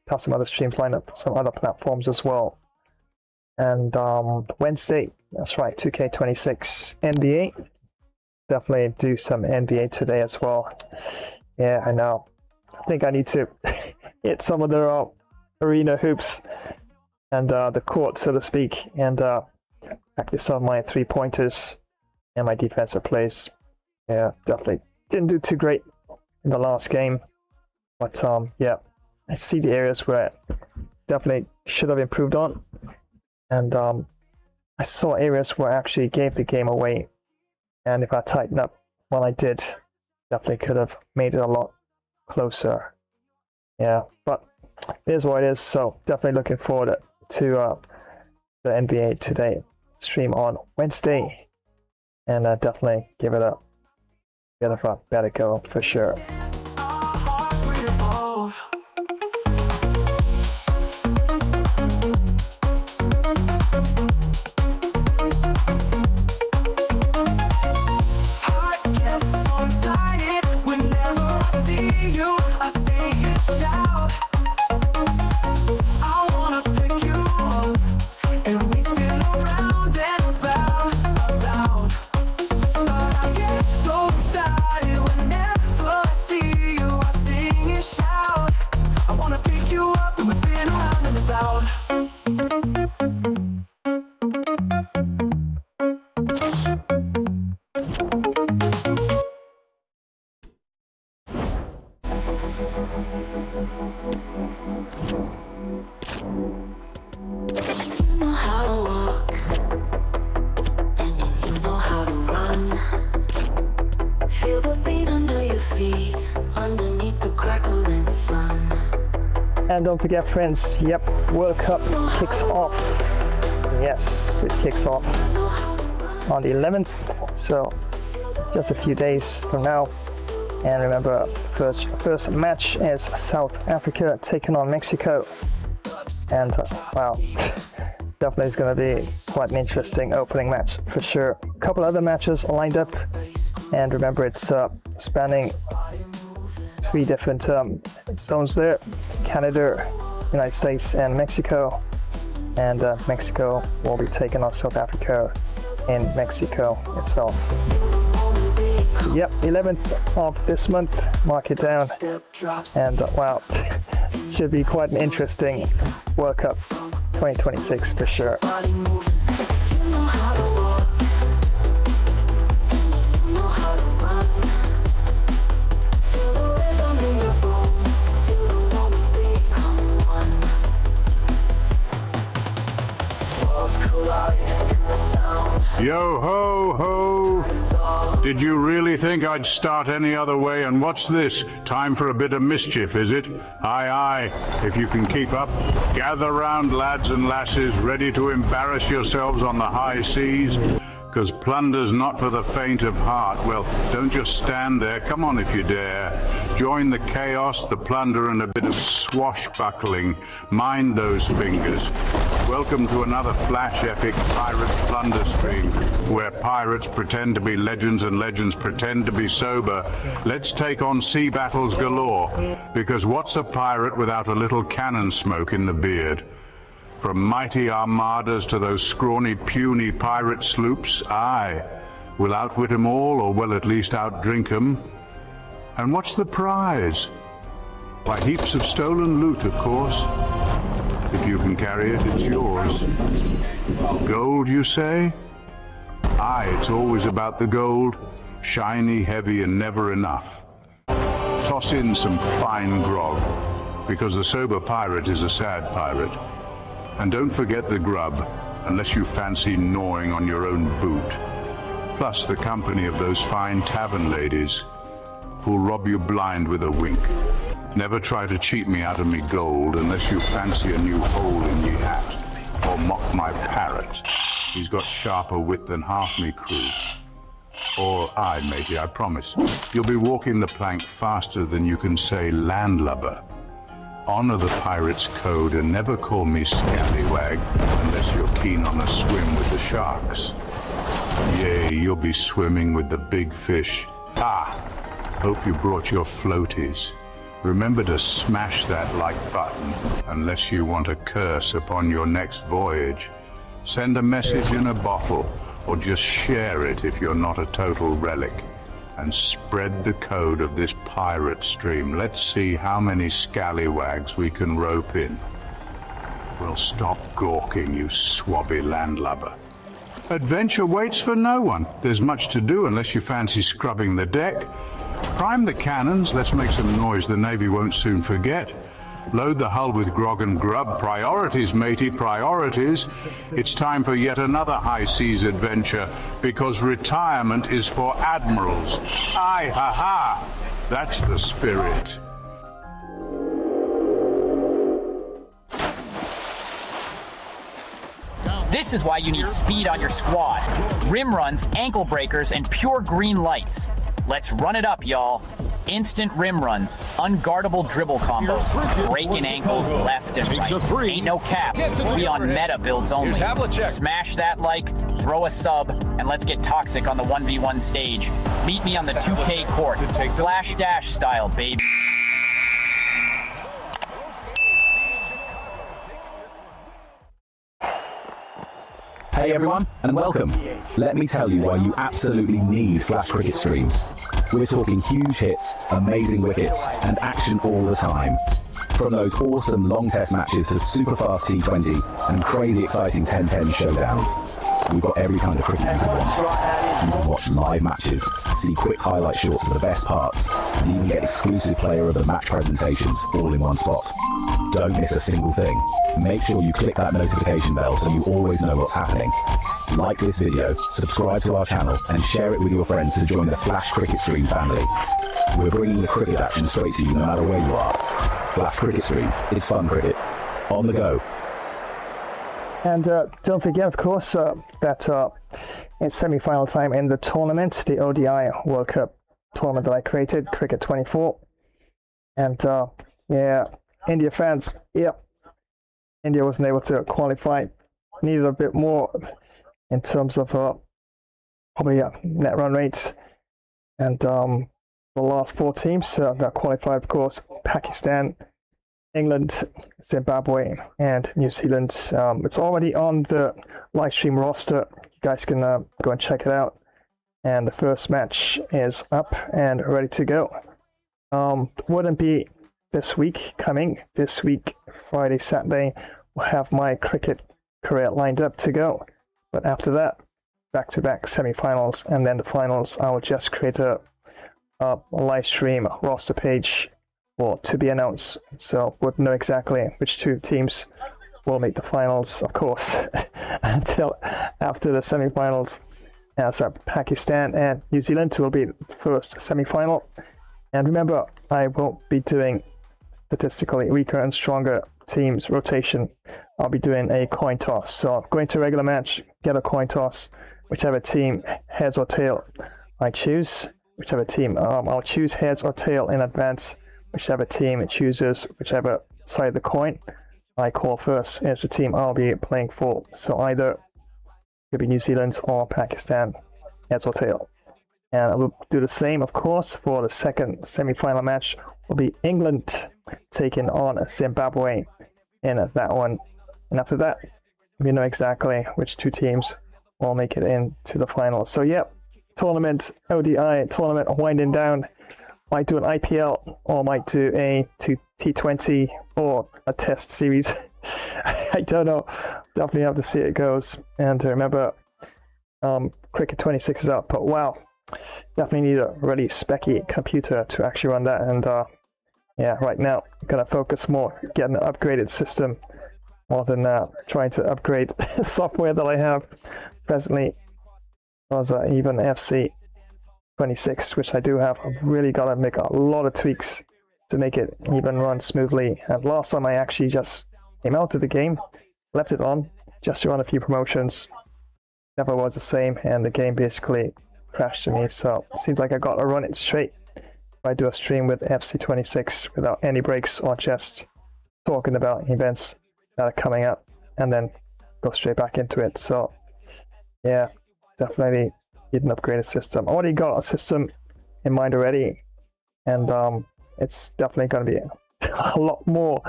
Have some other streams lined up for some other platforms as well. And Wednesday, that's right, 2K26 NBA. Definitely do some NBA today as well. Yeah, I know. I think I need to hit some of the arena hoops and the court, so to speak, and practice some of my 3-pointers and my defensive plays. Yeah, definitely didn't do too great in the last game, but yeah, I see the areas where I definitely should have improved on, and I saw areas where I actually gave the game away. And if I tighten up what I did, definitely could have made it a lot closer. Yeah, but it is what it is. So definitely looking forward to the NBA Today stream on Wednesday. And definitely give it a bit of a better go for sure. See And don't forget, friends, yep, World Cup kicks off. Yes, it kicks off on the 11th, so just a few days from now. And remember, first match is South Africa taking on Mexico. And wow, definitely is going to be quite an interesting opening match for sure. A couple other matches are lined up, and remember, it's spanning 3 different zones there: Canada, United States, and Mexico. And Mexico will be taking on South Africa in Mexico itself. Yep, 11th of this month, mark it down. And wow, should be quite an interesting World Cup 2026 for sure. Yo ho ho! Did you really think I'd start any other way? And what's this? Time for a bit of mischief, is it? Aye aye, if you can keep up. Gather round, lads and lasses, ready to embarrass yourselves on the high seas. 'Cause plunder's not for the faint of heart. Well, don't just stand there, come on if you dare. Join the chaos, the plunder, and a bit of swashbuckling. Mind those fingers. Welcome to another flash epic pirate plunder stream, where pirates pretend to be legends and legends pretend to be sober. Let's take on sea battles galore, because what's a pirate without a little cannon smoke in the beard? From mighty armadas to those scrawny, puny pirate sloops, aye, we'll outwit 'em all, or we'll at least outdrink 'em. And what's the prize? Why, heaps of stolen loot, of course. If you can carry it, it's yours. Gold, you say? Aye, it's always about the gold. Shiny, heavy, and never enough. Toss in some fine grog, because the sober pirate is a sad pirate. And don't forget the grub, unless you fancy gnawing on your own boot. Plus the company of those fine tavern ladies who'll rob you blind with a wink. Never try to cheat me out of me gold unless you fancy a new hole in ye hat, or mock my parrot. He's got sharper wit than half me crew. Or aye, matey, I promise, you'll be walking the plank faster than you can say landlubber. Honor the pirate's code and never call me scallywag unless you're keen on a swim with the sharks. Yea, you'll be swimming with the big fish. Ah, hope you brought your floaties. Remember to smash that like button unless you want a curse upon your next voyage. Send a message in a bottle, or just share it if you're not a total relic. And spread the code of this pirate stream. Let's see how many scallywags we can rope in. Well, stop gawking, you swabby landlubber. Adventure waits for no one. There's much to do unless you fancy scrubbing the deck. Prime the cannons, let's make some noise the Navy won't soon forget. Load the hull with grog and grub. Priorities, matey, priorities. It's time for yet another high seas adventure, because retirement is for admirals. Aye, ha ha! That's the spirit. This is why you need speed on your squad. Rim runs, ankle breakers, and pure green lights. Let's run it up, y'all. Instant rim runs, unguardable dribble combos, breaking ankles left and right. Ain't no cap. We on meta builds only. Smash that like, throw a sub, and let's get toxic on the 1v1 stage. Meet me on the 2K court, Flash Dash style, baby. Hey everyone, and welcome. Let me tell you why you absolutely need Flash Cricket Stream. We're talking huge hits, amazing wickets, and action all the time. From those awesome long test matches to super fast T20 and crazy exciting 10-10 showdowns. We've got every kind of cricket you could want. You can watch live matches, see quick highlight shorts of the best parts, and even get exclusive player of the match presentations all in one spot. Don't miss a single thing. Make sure you click that notification bell so you always know what's happening. Like this video, subscribe to our channel, and share it with your friends to join the Flash Cricket Stream family. We're bringing the cricket action straight to you no matter where you are. Flash Cricket Stream. It's fun cricket. On the go. And don't forget, of course, that it's semi-final time in the tournament, the ODI World Cup tournament that I created, Cricket 24. And yeah, India fans, yeah, India wasn't able to qualify. Needed a bit more in terms of probably net run rates. And the last 4 teams that qualified, of course, Pakistan, England, Zimbabwe, and New Zealand. It's already on the live stream roster. You guys can go and check it out. And the first match is up and ready to go. Wouldn't be this week coming. This week, Friday, Saturday, we'll have my cricket career lined up to go. But after that, back-to-back semi-finals, and then the finals, I will just create a live stream roster page or to be announced. So wouldn't know exactly which 2 teams will make the finals, of course, until after the semi-finals. So Pakistan and New Zealand will be the first semi-final. And remember, I won't be doing statistically weaker and stronger teams rotation. I'll be doing a coin toss. So going to a regular match, get a coin toss. Whichever team, heads or tail, I choose. Whichever team, I'll choose heads or tail in advance. Whichever team chooses whichever side of the coin I call first is the team I'll be playing for. So either it could be New Zealand or Pakistan, heads or tail. And I will do the same, of course, for the second semi-final match. Will be England taking on Zimbabwe in that one. And after that, we know exactly which 2 teams will make it into the final. So yeah, tournament, ODI tournament winding down. Might do an IPL or might do a T20 or a test series. I don't know. Definitely have to see how it goes. And remember, Cricket 26 is up. But wow, definitely need a really specky computer to actually run that. And yeah, right now, I'm going to focus more getting an upgraded system more than trying to upgrade software that I have presently. Because even FC 26, which I do have, I've really got to make a lot of tweaks to make it even run smoothly. And last time I actually just came out of the game, left it on, just to run a few promotions. Never was the same, and the game basically crashed to me. So it seems like I got to run it straight. If I do a stream with FC26 without any breaks or just talking about events that are coming up and then go straight back into it. So yeah, definitely need an upgraded system. I already got a system in mind already, and it's definitely going to be a lot more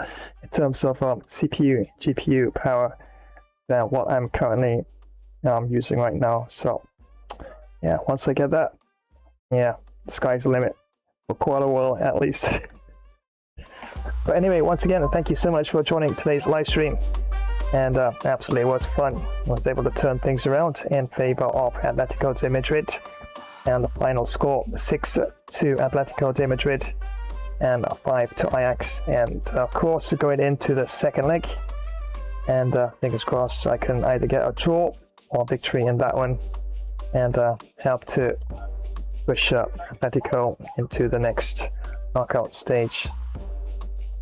in terms of CPU, GPU power than what I'm currently using right now. So yeah, once I get that, yeah, the sky's the limit for quite a while at least. But anyway, once again, thank you so much for joining today's live stream. And absolutely was fun. I was able to turn things around in favor of Atletico de Madrid. And the final score, 6-2 Atletico de Madrid and 5 to Ajax. And of course, going into the second leg. And fingers crossed I can either get a draw or victory in that one. And help to push Atletico into the next knockout stage.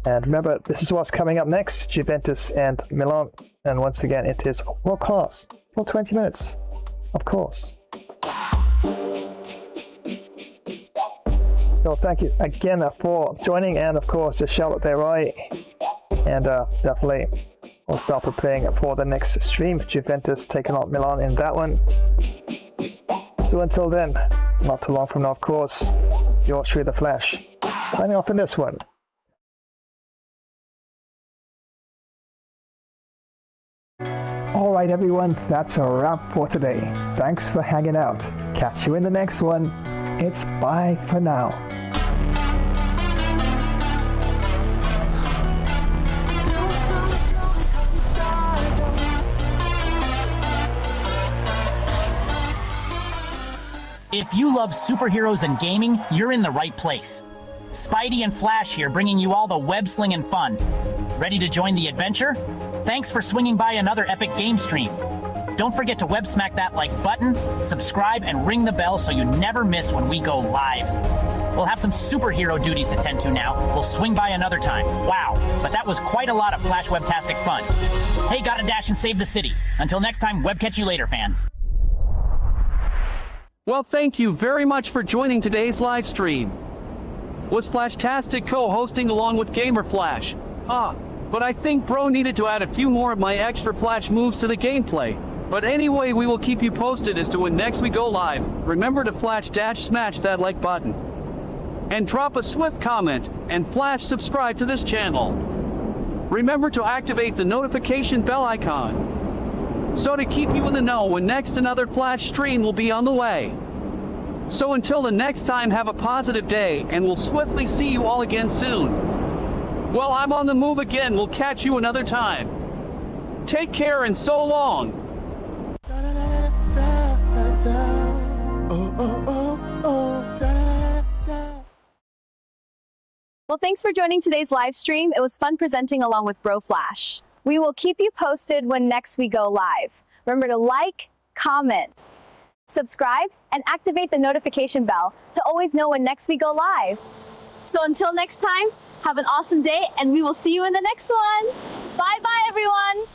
And remember, this is what's coming up next, Juventus and Milan. And once again, it is world class for 20 minutes, of course. So thank you again for joining, and of course, just shout out there, right? And definitely we'll start preparing for the next stream, Juventus taking on Milan in that one. So until then, not too long from now, of course, yours truly, The Flash, signing off in this one. Alright everyone, that's a wrap for today. Thanks for hanging out. Catch you in the next one. It's bye for now. If you love superheroes and gaming, you're in the right place. Spidey and Flash here, bringing you all the web-slinging fun. Ready to join the adventure? Thanks for swinging by another epic game stream. Don't forget to web smack that like button, subscribe, and ring the bell so you never miss when we go live. We'll have some superhero duties to tend to now. We'll swing by another time. Wow, but that was quite a lot of Flash Webtastic fun. Hey, gotta dash and save the city. Until next time, web catch you later, fans. Well, thank you very much for joining today's live stream. Was Flashtastic co-hosting along with Gamer Flash? But I think bro needed to add a few more of my extra Flash moves to the gameplay. But anyway, we will keep you posted as to when next we go live. Remember to smash that like button. And drop a swift comment, and Flash subscribe to this channel. Remember to activate the notification bell icon, so to keep you in the know when next another Flash stream will be on the way. So until the next time, have a positive day, and we'll swiftly see you all again soon. Well, I'm on the move again, we'll catch you another time. Take care and so long. Well, thanks for joining today's live stream. It was fun presenting along with Bro Flash. We will keep you posted when next we go live. Remember to like, comment, subscribe, and activate the notification bell to always know when next we go live. So until next time, have an awesome day, and we will see you in the next one. Bye-bye, everyone.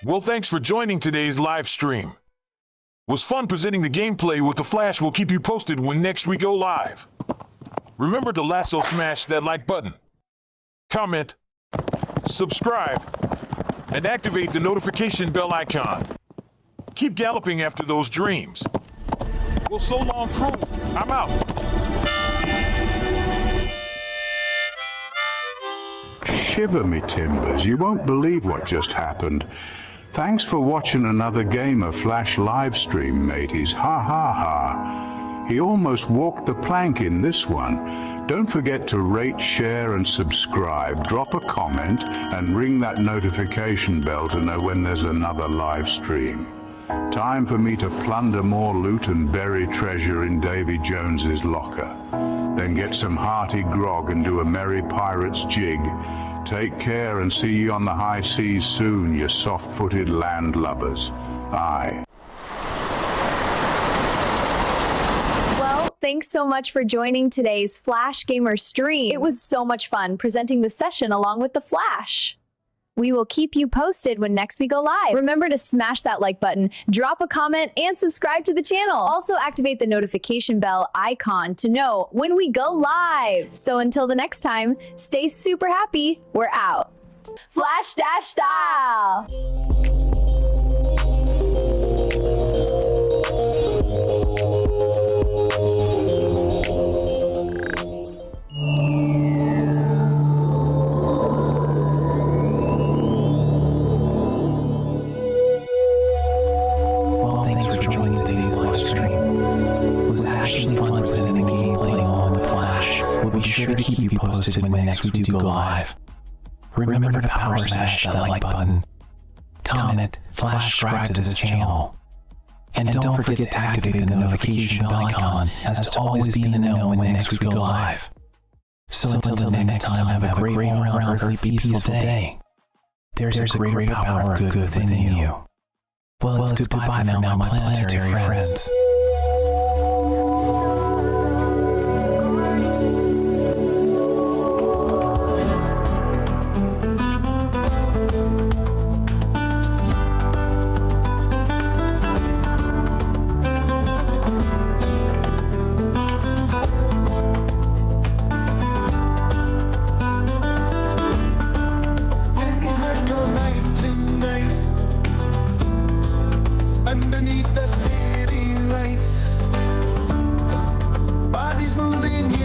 Well, thanks for joining today's live stream. Was fun presenting the gameplay with the Flash. We'll keep you posted when next we go live. Remember to lasso smash that like button, comment, subscribe, and activate the notification bell icon. Keep galloping after those dreams. Well, so long, crew. I'm out. Shiver me timbers, you won't believe what just happened. Thanks for watching another game of Flash livestream, mateys. Ha ha ha. He almost walked the plank in this one. Don't forget to rate, share and subscribe, drop a comment and ring that notification bell to know when there's another live stream. Time for me to plunder more loot and bury treasure in Davy Jones's locker. Then get some hearty grog and do a merry pirate's jig. Take care and see ye on the high seas soon, you soft-footed landlubbers. Aye. Well, thanks so much for joining today's Flash Gamer stream. It was so much fun presenting the session along with the Flash. We will keep you posted when next we go live. Remember to smash that like button, drop a comment, and subscribe to the channel. Also activate the notification bell icon to know when we go live. So until the next time, stay super happy. We're out. Flash Dash style. We'll be sure to keep you posted when next we do go live. Remember to power smash that like button, comment, flash subscribe to this channel, and don't forget to activate the notification bell icon as to always be in the know when next we go live. So until next time, have a great all-around peaceful day. There's a great power of good within you. Well, it's goodbye now, my planetary friends. Underneath the city lights, bodies moving.